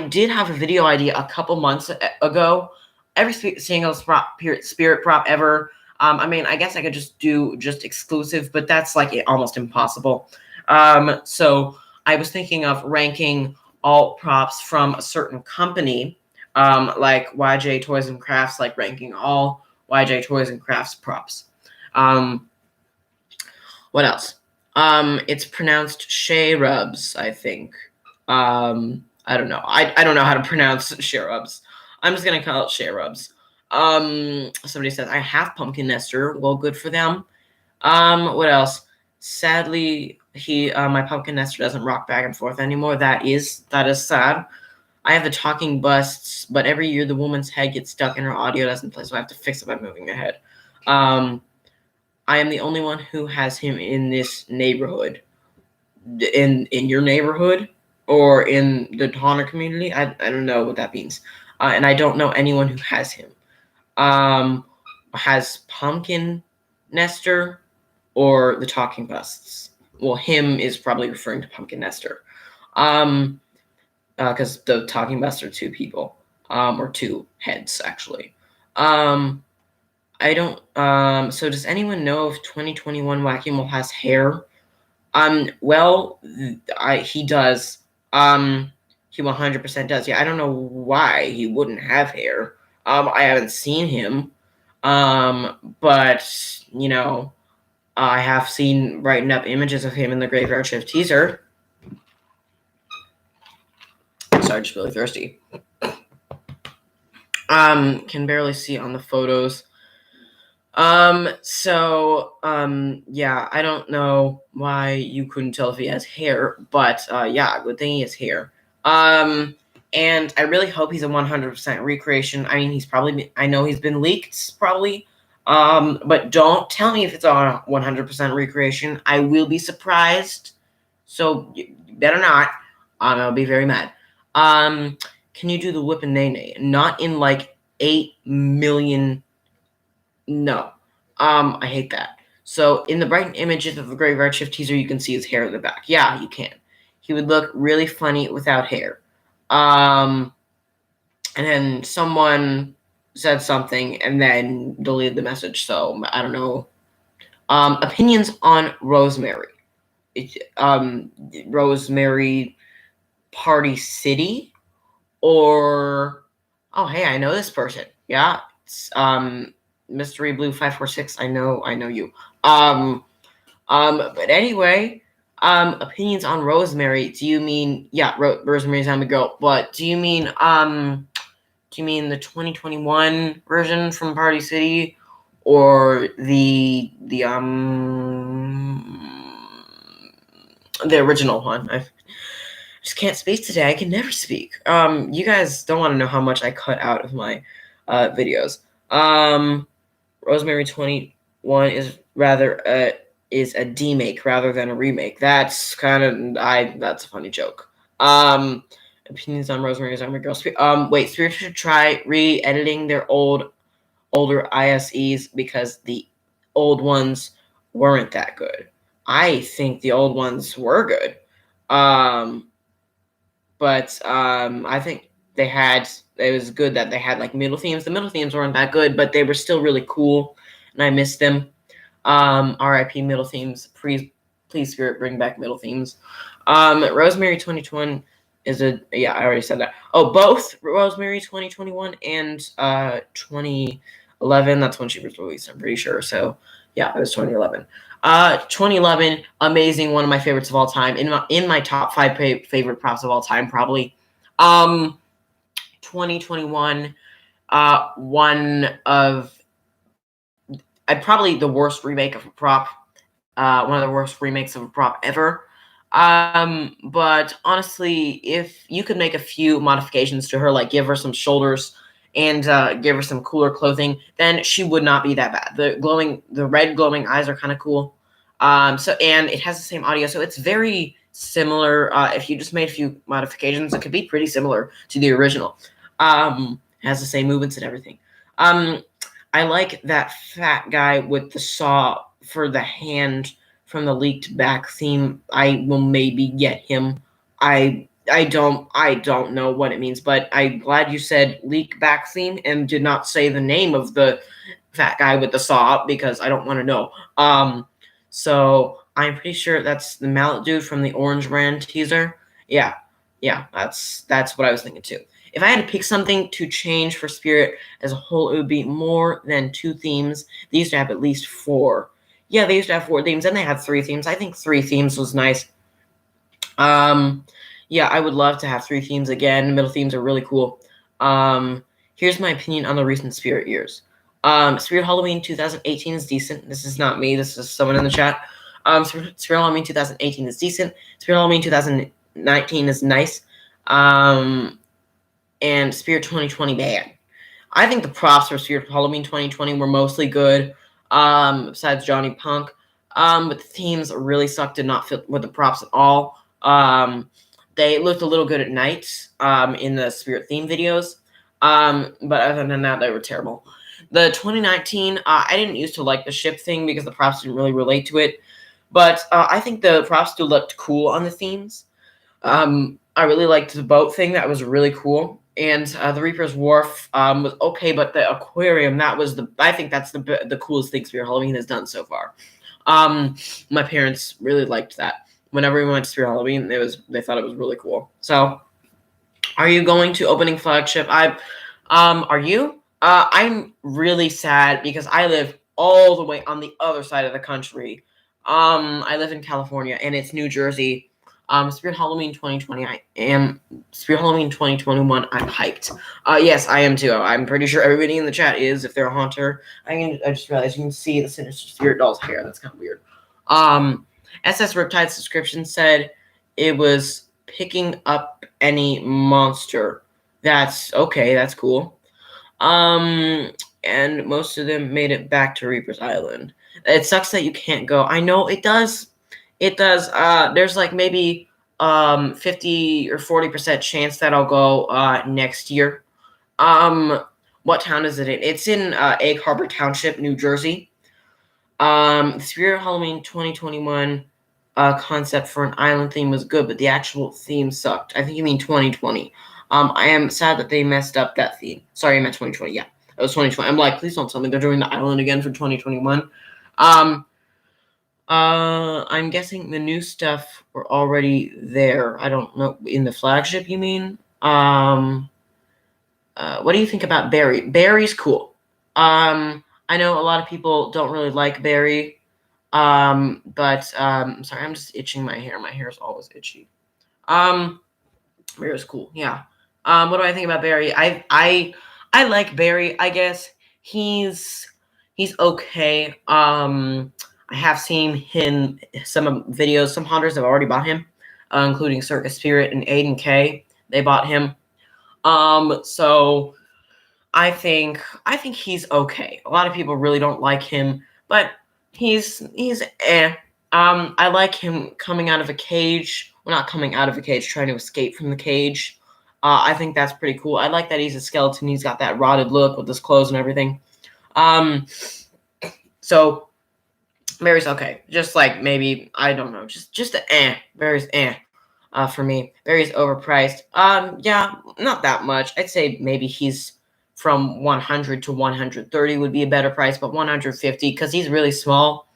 did have a video idea a couple months ago. Every single spirit prop ever. I mean, I guess I could just do exclusive, but that's almost impossible. So I was thinking of ranking all props from a certain company, like YJ Toys and Crafts, like ranking all YJ Toys and Crafts props. What else? It's pronounced Shay-Rubs, I think. I don't know. I don't know how to pronounce Shay-Rubs. I'm just gonna call it Shay-Rubs. Somebody says I have Pumpkin Nester. Well, good for them. What else? Sadly, my Pumpkin Nester doesn't rock back and forth anymore. That is sad. I have the talking busts, but every year the woman's head gets stuck and her audio doesn't play, so I have to fix it by moving her head. I am the only one who has him in this neighborhood. In your neighborhood or in the Haunter community? I don't know what that means. And I don't know anyone who has him. Has Pumpkin Nester or the Talking Busts? Well, him is probably referring to Pumpkin Nester. Because the Talking Busts are two people. Or two heads, actually. I don't. So does anyone know if 2021 Whack-A-Mole has hair? Well, he does. He 100% does. Yeah, I don't know why he wouldn't have hair. I haven't seen him. But I have seen writing up images of him in the Graveyard Shift teaser. Sorry, just really thirsty. Can barely see on the photos. Yeah, I don't know why you couldn't tell if he has hair, but yeah, good thing he has hair. And I really hope he's a 100% recreation. I mean, I know he's been leaked, probably. But don't tell me if it's on 100% recreation. I will be surprised. So you better not. I'll be very mad. Can you do the whip and nay nay? Not in like 8 million. No. I hate that. So in the Brighton images of the Graveyard Shift teaser, you can see his hair in the back. Yeah, you can. He would look really funny without hair. And then someone said something and then deleted the message. So I don't know. Opinions on Rosemary. Rosemary Party City, or hey, I know this person. Yeah, it's Mystery Blue 546. I know you. But anyway, opinions on Rosemary. Do you mean Rosemary's I'm a girl? But do you mean the 2021 version from Party City, or the original one? I just can't speak today. I can never speak. You guys don't want to know how much I cut out of my videos. Rosemary 21 is a demake rather than a remake. That's that's a funny joke. Opinions on Rosemary's I'm a Girl. Wait, Spirit should try re-editing their older ISEs because the old ones weren't that good. I think the old ones were good. But I think it was good that they had like middle themes. The middle themes weren't that good, but they were still really cool, and I missed them. R.I.P. middle themes. Please, Spirit, bring back middle themes. Rosemary 2021 I already said that. Oh, both Rosemary 2021 and 2011. That's when she was released, I'm pretty sure. So yeah, it was 2011. 2011, amazing, one of my favorites of all time. In my top 5 favorite props of all time, probably. 2021, one of probably the worst remake of a prop. One of the worst remakes of a prop ever. But honestly, if you could make a few modifications to her, like give her some shoulders and give her some cooler clothing, then she would not be that bad. The red glowing eyes are kind of cool. And it has the same audio, so it's very similar. If you just made a few modifications, it could be pretty similar to the original. Has the same movements and everything. I like that fat guy with the saw for the hand from the leaked back theme. I will maybe get him. I don't know what it means, but I'm glad you said leak back theme and did not say the name of the fat guy with the saw, because I don't want to know. So I'm pretty sure that's the mallet dude from the Orange Brand teaser. Yeah, that's what I was thinking too. If I had to pick something to change for Spirit as a whole, it would be more than 2 themes. They used to have at least 4. Yeah, they used to have 4 themes, and they had 3 themes. I think 3 themes was nice. Yeah, I would love to have 3 themes again. Middle themes are really cool. Here's my opinion on the recent Spirit years. Spirit Halloween 2018 is decent. This is not me. This is someone in the chat. Spirit Halloween 2018 is decent. Spirit Halloween 2019 is nice. And Spirit 2020 bad. I think the props for Spirit Halloween 2020 were mostly good, besides Johnny Punk. But the themes really sucked, did not fit with the props at all. They looked a little good at night in the Spirit theme videos. But other than that, they were terrible. The 2019, I didn't used to like the ship thing because the props didn't really relate to it. But I think the props still looked cool on the themes. I really liked the boat thing. That was really cool. And the Reaper's Wharf was okay, but the aquarium, I think that's the coolest thing Spirit Halloween has done so far. My parents really liked that. Whenever we went to Spirit Halloween, they thought it was really cool. So, are you going to opening flagship? Are you? I'm really sad because I live all the way on the other side of the country. I live in California and it's New Jersey. Spirit Halloween 2020. I am Spirit Halloween 2021. I'm hyped. Yes, I am too. I'm pretty sure everybody in the chat is. If they're a haunter, I just realized you can see the sinister spirit doll's hair. That's kind of weird. SS Riptide subscription said it was picking up any monster. That's okay. That's cool. And most of them made it back to Reaper's Island. It sucks that you can't go. I know it does. It does. There's like maybe 50 or 40% chance that I'll go next year. What town is it in? It's in Egg Harbor Township, New Jersey. Spirit Halloween 2021 concept for an island theme was good, but the actual theme sucked. I think you mean 2020. I am sad that they messed up that theme. Sorry, I meant 2020. Yeah, it was 2020. I'm like, please don't tell me they're doing the island again for 2021. I'm guessing the new stuff were already there. I don't know, in the flagship, you mean? What do you think about Barry? Barry's cool. I know a lot of people don't really like Barry. But sorry, I'm just itching my hair. My hair is always itchy. Barry's cool. Yeah. What do I think about Barry? I like Barry. I guess he's okay. I have seen him some videos. Some hunters have already bought him, including Circus Spirit and Aiden K. They bought him. So I think he's okay. A lot of people really don't like him, but he's eh. I like him coming out of a cage. Well, not coming out of a cage, trying to escape from the cage. I think that's pretty cool. I like that he's a skeleton. He's got that rotted look with his clothes and everything. So Barry's okay. Just like maybe, I don't know, just a Barry's for me. Barry's overpriced. Yeah, not that much. I'd say maybe he's from 100 to 130 would be a better price, but 150 because he's really small.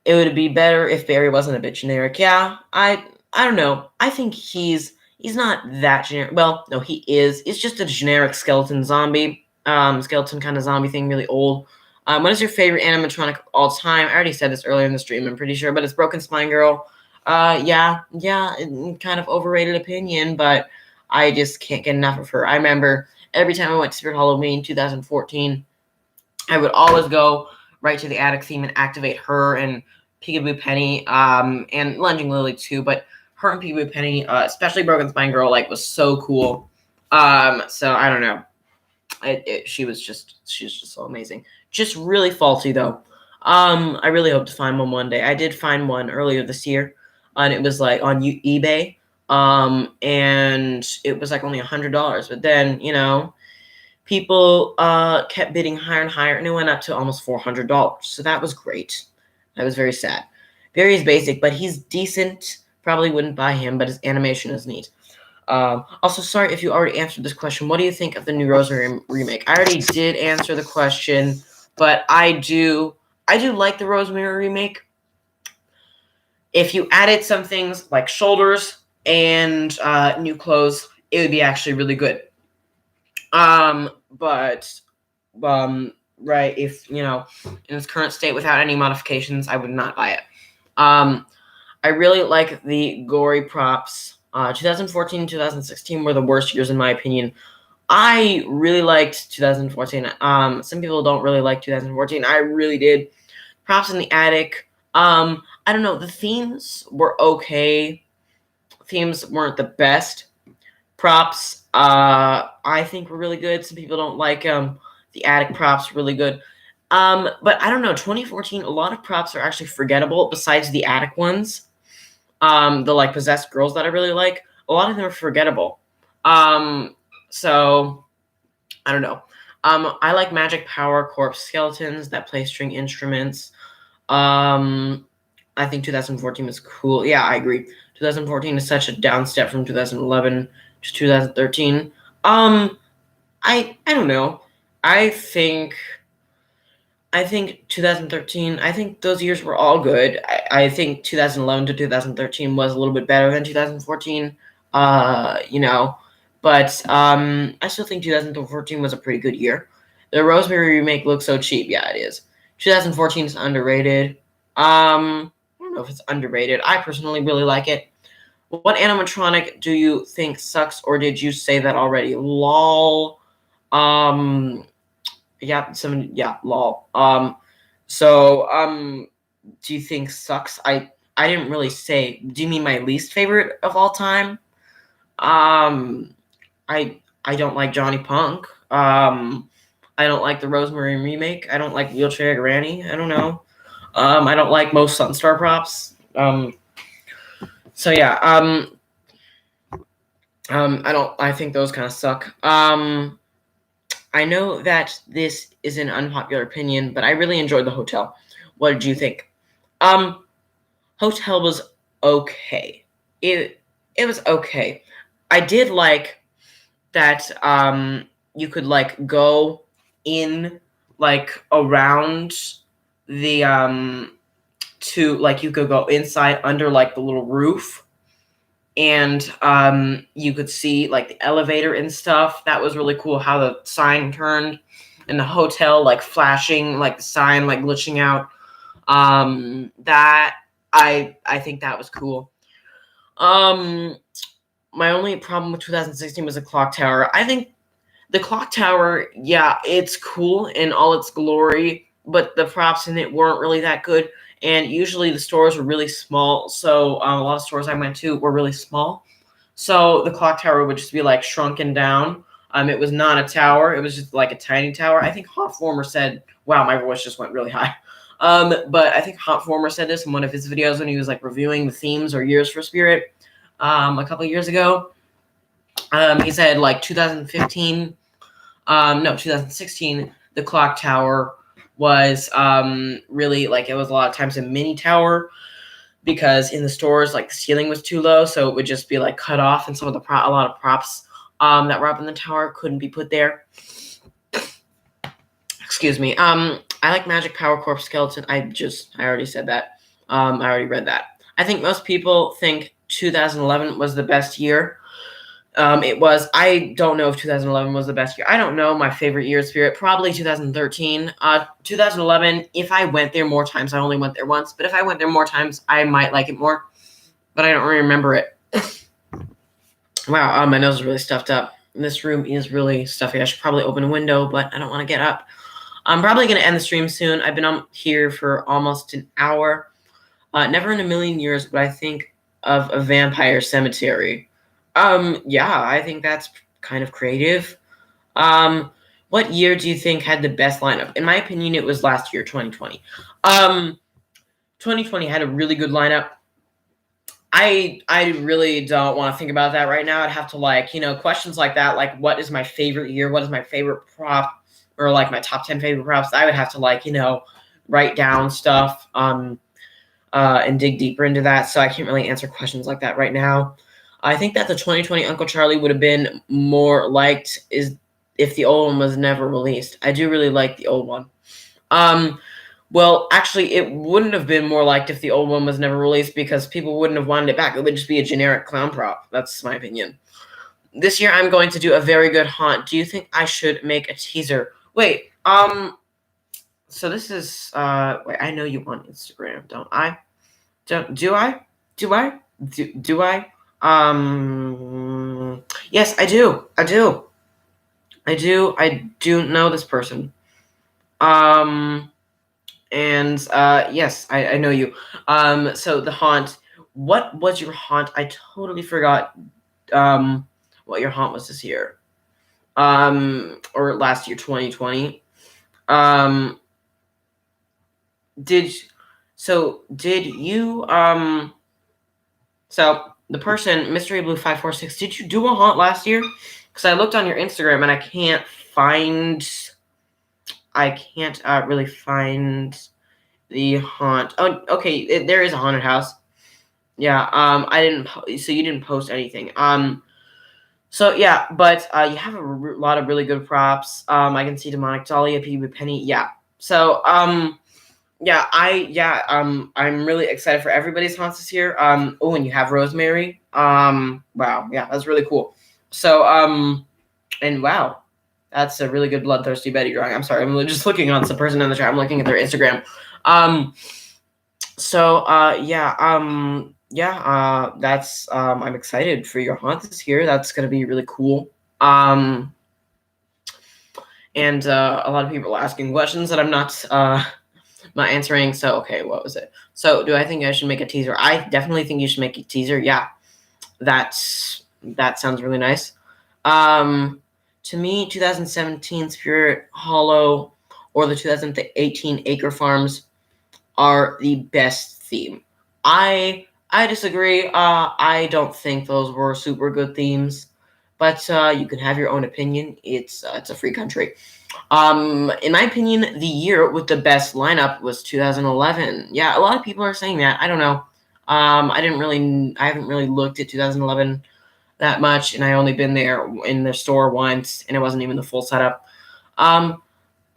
It would be better if Barry wasn't a bit generic. Yeah, I don't know. I think he's not that generic. Well, no, he is. It's just a generic skeleton zombie. Skeleton kind of zombie thing, really old. What is your favorite animatronic of all time? I already said this earlier in the stream, I'm pretty sure, but it's Broken Spine Girl. Yeah, kind of overrated opinion, but I just can't get enough of her. I remember every time I went to Spirit Halloween 2014, I would always go right to the attic theme and activate her and Peekaboo Penny, and Lunging Lily too, but her and Peekaboo Penny, especially Broken Spine Girl, like, was so cool. So I don't know. She's just so amazing. Just really faulty though. I really hope to find one day. I did find one earlier this year, and it was like on eBay. And it was like only $100, but then, people kept bidding higher and higher, and it went up to almost $400. So that was great. That was very sad. Very basic, but he's decent. Probably wouldn't buy him, but his animation is neat. Also, sorry if you already answered this question. What do you think of the new Rosemary remake? I already did answer the question, but I do like the Rosemary remake. If you added some things like shoulders and new clothes, it would be actually really good. But right, if in its current state without any modifications, I would not buy it. I really like the gory props. 2014 and 2016 were the worst years in my opinion. I really liked 2014. Some people don't really like 2014. I really did. Props in the attic. I don't know. The themes were okay. Themes weren't the best. Props, I think were really good. Some people don't like them. The attic props really good. But I don't know. 2014, a lot of props are actually forgettable besides the attic ones. The like possessed girls that I really like, a lot of them are forgettable. So I don't know. I like magic power corpse skeletons that play string instruments. I think 2014 was cool. Yeah, I agree. 2014 is such a downstep from 2011 to 2013. I don't know. I think 2013, I think those years were all good. I think 2011 to 2013 was a little bit better than 2014. But I still think 2014 was a pretty good year. The Rosemary remake looks so cheap. Yeah, it is. 2014 is underrated. I don't know if it's underrated. I personally really like it. What animatronic do you think sucks, or did you say that already? Lol. Yeah, lol. Do you think sucks? I didn't really say. Do you mean my least favorite of all time? Um, I don't like Johnny Punk. I don't like the Rosemary remake. I don't like Wheelchair Granny. I don't know. I don't like most Sunstar props. So yeah. I don't. I think those kind of suck. I know that this is an unpopular opinion, but I really enjoyed the hotel. What did you think? Um, Hotel was okay. It was okay. I did like that you could like go in like around the to like you could go inside under like the little roof, and you could see like the elevator and stuff. That was really cool how the sign turned and the hotel like flashing like the sign like glitching out. That I think that was cool. um my only problem with 2016 was the clock tower. I think the clock tower, yeah, it's cool in all its glory, but the props in it weren't really that good. And usually the stores were really small, so a lot of stores I went to were really small. So the clock tower would just be like shrunken down. It was not a tower; it was just like a tiny tower. I think Hot Former said, "Wow, my voice just went really high." But I think Hot Former said this in one of his videos when he was like reviewing the themes or years for Spirit a couple years ago. He said like 2015. No, 2016, the clock tower was really like it was a lot of times a mini tower because in the stores like the ceiling was too low, so it would just be like cut off, and some of the a lot of props that were up in the tower couldn't be put there. Excuse me. I like Magic Power Corp Skeleton. I already said that. I already read that. I think most people think 2011 was the best year. It was. I don't know if 2011 was the best year. I don't know my favorite year of Spirit. Probably 2013. 2011. If I went there more times, I only went there once. But if I went there more times, I might like it more. But I don't really remember it. Wow. My nose is really stuffed up. This room is really stuffy. I should probably open a window, but I don't want to get up. I'm probably going to end the stream soon. I've been on here for almost an hour. Never in a million years would I think of a vampire cemetery. Yeah, I think that's kind of creative. What year do you think had the best lineup? In my opinion, it was last year, 2020. 2020 had a really good lineup. I really don't want to think about that right now. I'd have to questions like that, like what is my favorite year? What is my favorite prop? Or like my top 10 favorite props. I would have to write down stuff and dig deeper into that. So I can't really answer questions like that right now. I think that the 2020 Uncle Charlie would have been more liked if the old one was never released. I do really like the old one. Well, actually, it wouldn't have been more liked if the old one was never released because people wouldn't have wanted it back. It would just be a generic clown prop. That's my opinion. This year, I'm going to do a very good haunt. Do you think I should make a teaser? Wait, so this is, wait, I know you on Instagram, don't I? Do I? Yes, I do. I do know this person. Yes, I know you. So the haunt, what was your haunt? I totally forgot, what your haunt was this year. Or last year, 2020. Did you, so the person, Mystery Blue 546, did you do a haunt last year? Because I looked on your Instagram and I can't really find the haunt. Oh, okay, there is a haunted house. Yeah, so you didn't post anything. So yeah, but you have a lot of really good props. I can see Demonic Dahlia, PB Penny. Yeah. So yeah, I'm really excited for everybody's haunts this year. Oh, and you have Rosemary. Wow, yeah, that's really cool. So, and wow, that's a really good bloodthirsty Betty drawing. I'm sorry, I'm just looking on some person in the chat. I'm looking at their Instagram. That's I'm excited for your haunt this year. That's gonna be really cool. And a lot of people are asking questions that I'm not answering. So okay, what was it? So do I think I should make a teaser? I definitely think you should make a teaser. Yeah, that sounds really nice. To me, 2017 Spirit Hollow or the 2018 Acre Farms are the best theme. I disagree. I don't think those were super good themes, but you can have your own opinion. It's a free country. In my opinion, the year with the best lineup was 2011. Yeah, a lot of people are saying that. I don't know. I haven't really looked at 2011 that much, and I only been there in the store once, and it wasn't even the full setup. I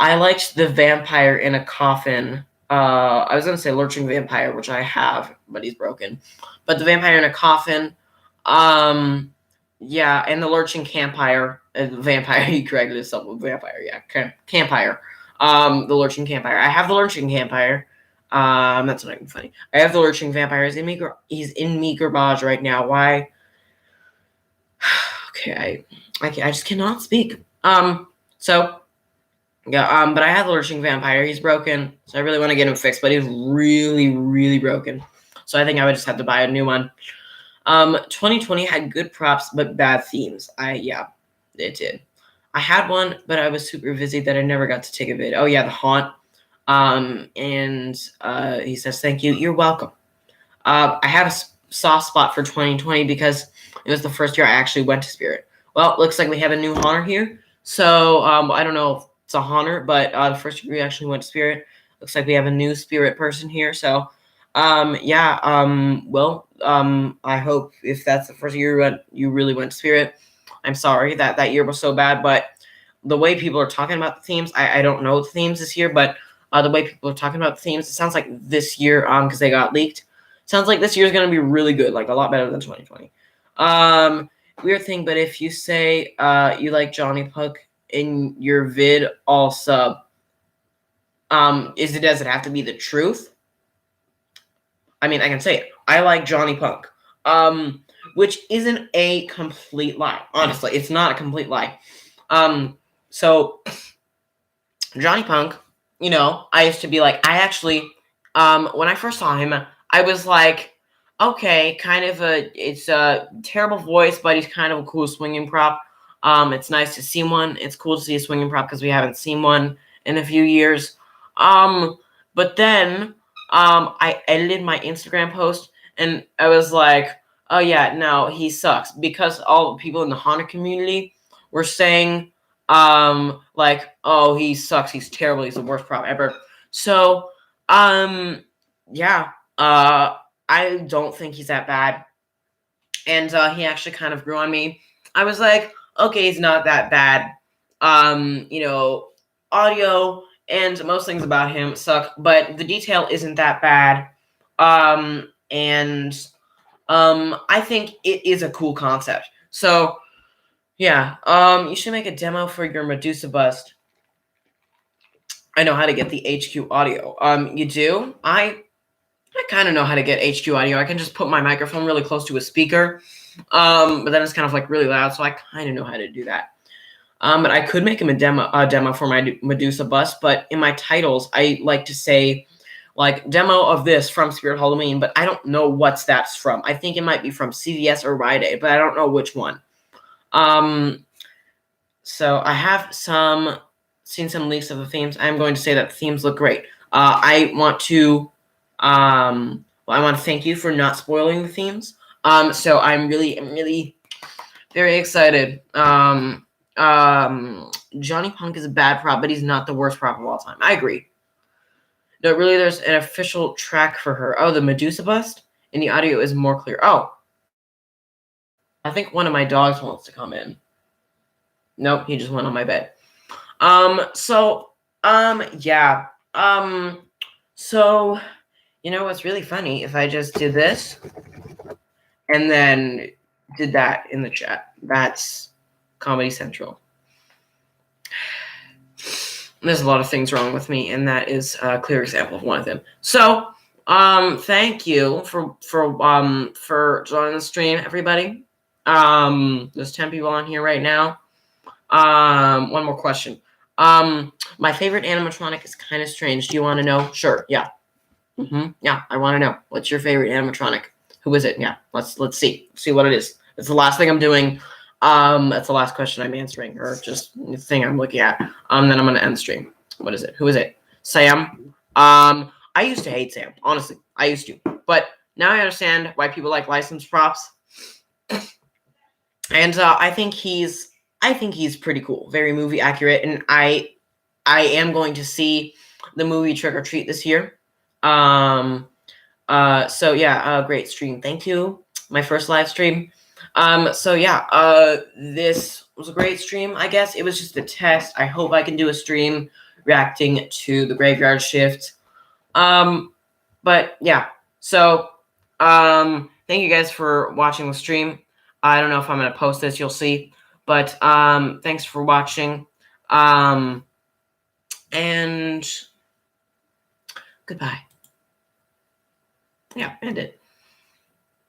liked the vampire in a coffin. I was gonna say lurching vampire, which I have, but he's broken. But the vampire in a coffin. Yeah, and the lurching campire, vampire. He corrected himself with vampire. Yeah, campire. The lurching campire. I have the lurching campire. That's not even funny. I have the lurching vampire. He's in me garbage right now. Why? Okay, I just cannot speak. So yeah, but I have the lurching vampire. He's broken, so I really want to get him fixed. But he's really, really broken. So I think I would just have to buy a new one. 2020 had good props but bad themes. It did. I had one, but I was super busy that I never got to take a vid. Oh yeah, the haunt. And he says thank you. You're welcome. I have a soft spot for 2020 because it was the first year I actually went to Spirit. Well, it looks like we have a new haunter here. So I don't know if it's a haunter, but the first year we actually went to Spirit. Looks like we have a new Spirit person here. So I hope if that's the first year you really went to Spirit. I'm sorry that year was so bad, but the way people are talking about the themes, I don't know the themes this year, but the way people are talking about the themes, it sounds like this year, because they got leaked, sounds like this year is going to be really good, like a lot better than 2020. Weird thing, but if you say you like Johnny Punk in your vid, all sub, does it have to be the truth? I mean, I can say it. I like Johnny Punk, which isn't a complete lie. Honestly, it's not a complete lie. So Johnny Punk, I used to be like, I actually, when I first saw him, I was like, okay, it's a terrible voice, but he's kind of a cool swinging prop. It's nice to see one. It's cool to see a swinging prop because we haven't seen one in a few years. But then, I edited my Instagram post and I was like, oh yeah, no, he sucks, because all the people in the Haunted community were saying, like, oh, he sucks, he's terrible, he's the worst prop ever. So, yeah, I don't think he's that bad. And he actually kind of grew on me. I was like, okay, he's not that bad. Audio and most things about him suck, but the detail isn't that bad. I think it is a cool concept. So, yeah, you should make a demo for your Medusa bust. I know how to get the HQ audio. You do? I kind of know how to get HQ audio. I can just put my microphone really close to a speaker, but then it's kind of like really loud, so I kind of know how to do that. But I could make him a demo for my Medusa bust, but in my titles, I like to say, like, demo of this from Spirit Halloween, but I don't know what that's from. I think it might be from CVS or Rite Aid, but I don't know which one. So I have seen some leaks of the themes. I'm going to say that the themes look great. I want to thank you for not spoiling the themes. So I'm really very excited. Johnny Punk is a bad prop, but he's not the worst prop of all time. I agree. No, really, there's an official track for her. Oh, the Medusa bust? And the audio is more clear. Oh. I think one of my dogs wants to come in. Nope, he just went on my bed. Yeah. So, what's really funny? If I just did this, and then did that in the chat. That's Comedy Central. There's a lot of things wrong with me, and that is a clear example of one of them. So, thank you for joining the stream, everybody. There's 10 people on here right now. One more question. My favorite animatronic is kind of strange. Do you want to know? Sure. Yeah. Yeah, I want to know. What's your favorite animatronic? Who is it? Yeah. Let's see. See what it is. It's the last thing I'm doing. That's the last question I'm answering, or just the thing I'm looking at. Then I'm gonna end the stream. What is it? Who is it? Sam. I used to hate Sam. Honestly, I used to, but now I understand why people like licensed props. And I think he's pretty cool, very movie accurate, and I am going to see the movie Trick or Treat this year. So yeah, great stream. Thank you. My first live stream. So yeah, this was a great stream. I guess it was just a test. I hope I can do a stream reacting to the Graveyard Shift. But yeah, so thank you guys for watching the stream. I don't know if I'm gonna post this, you'll see. But thanks for watching. And goodbye. Yeah, end it.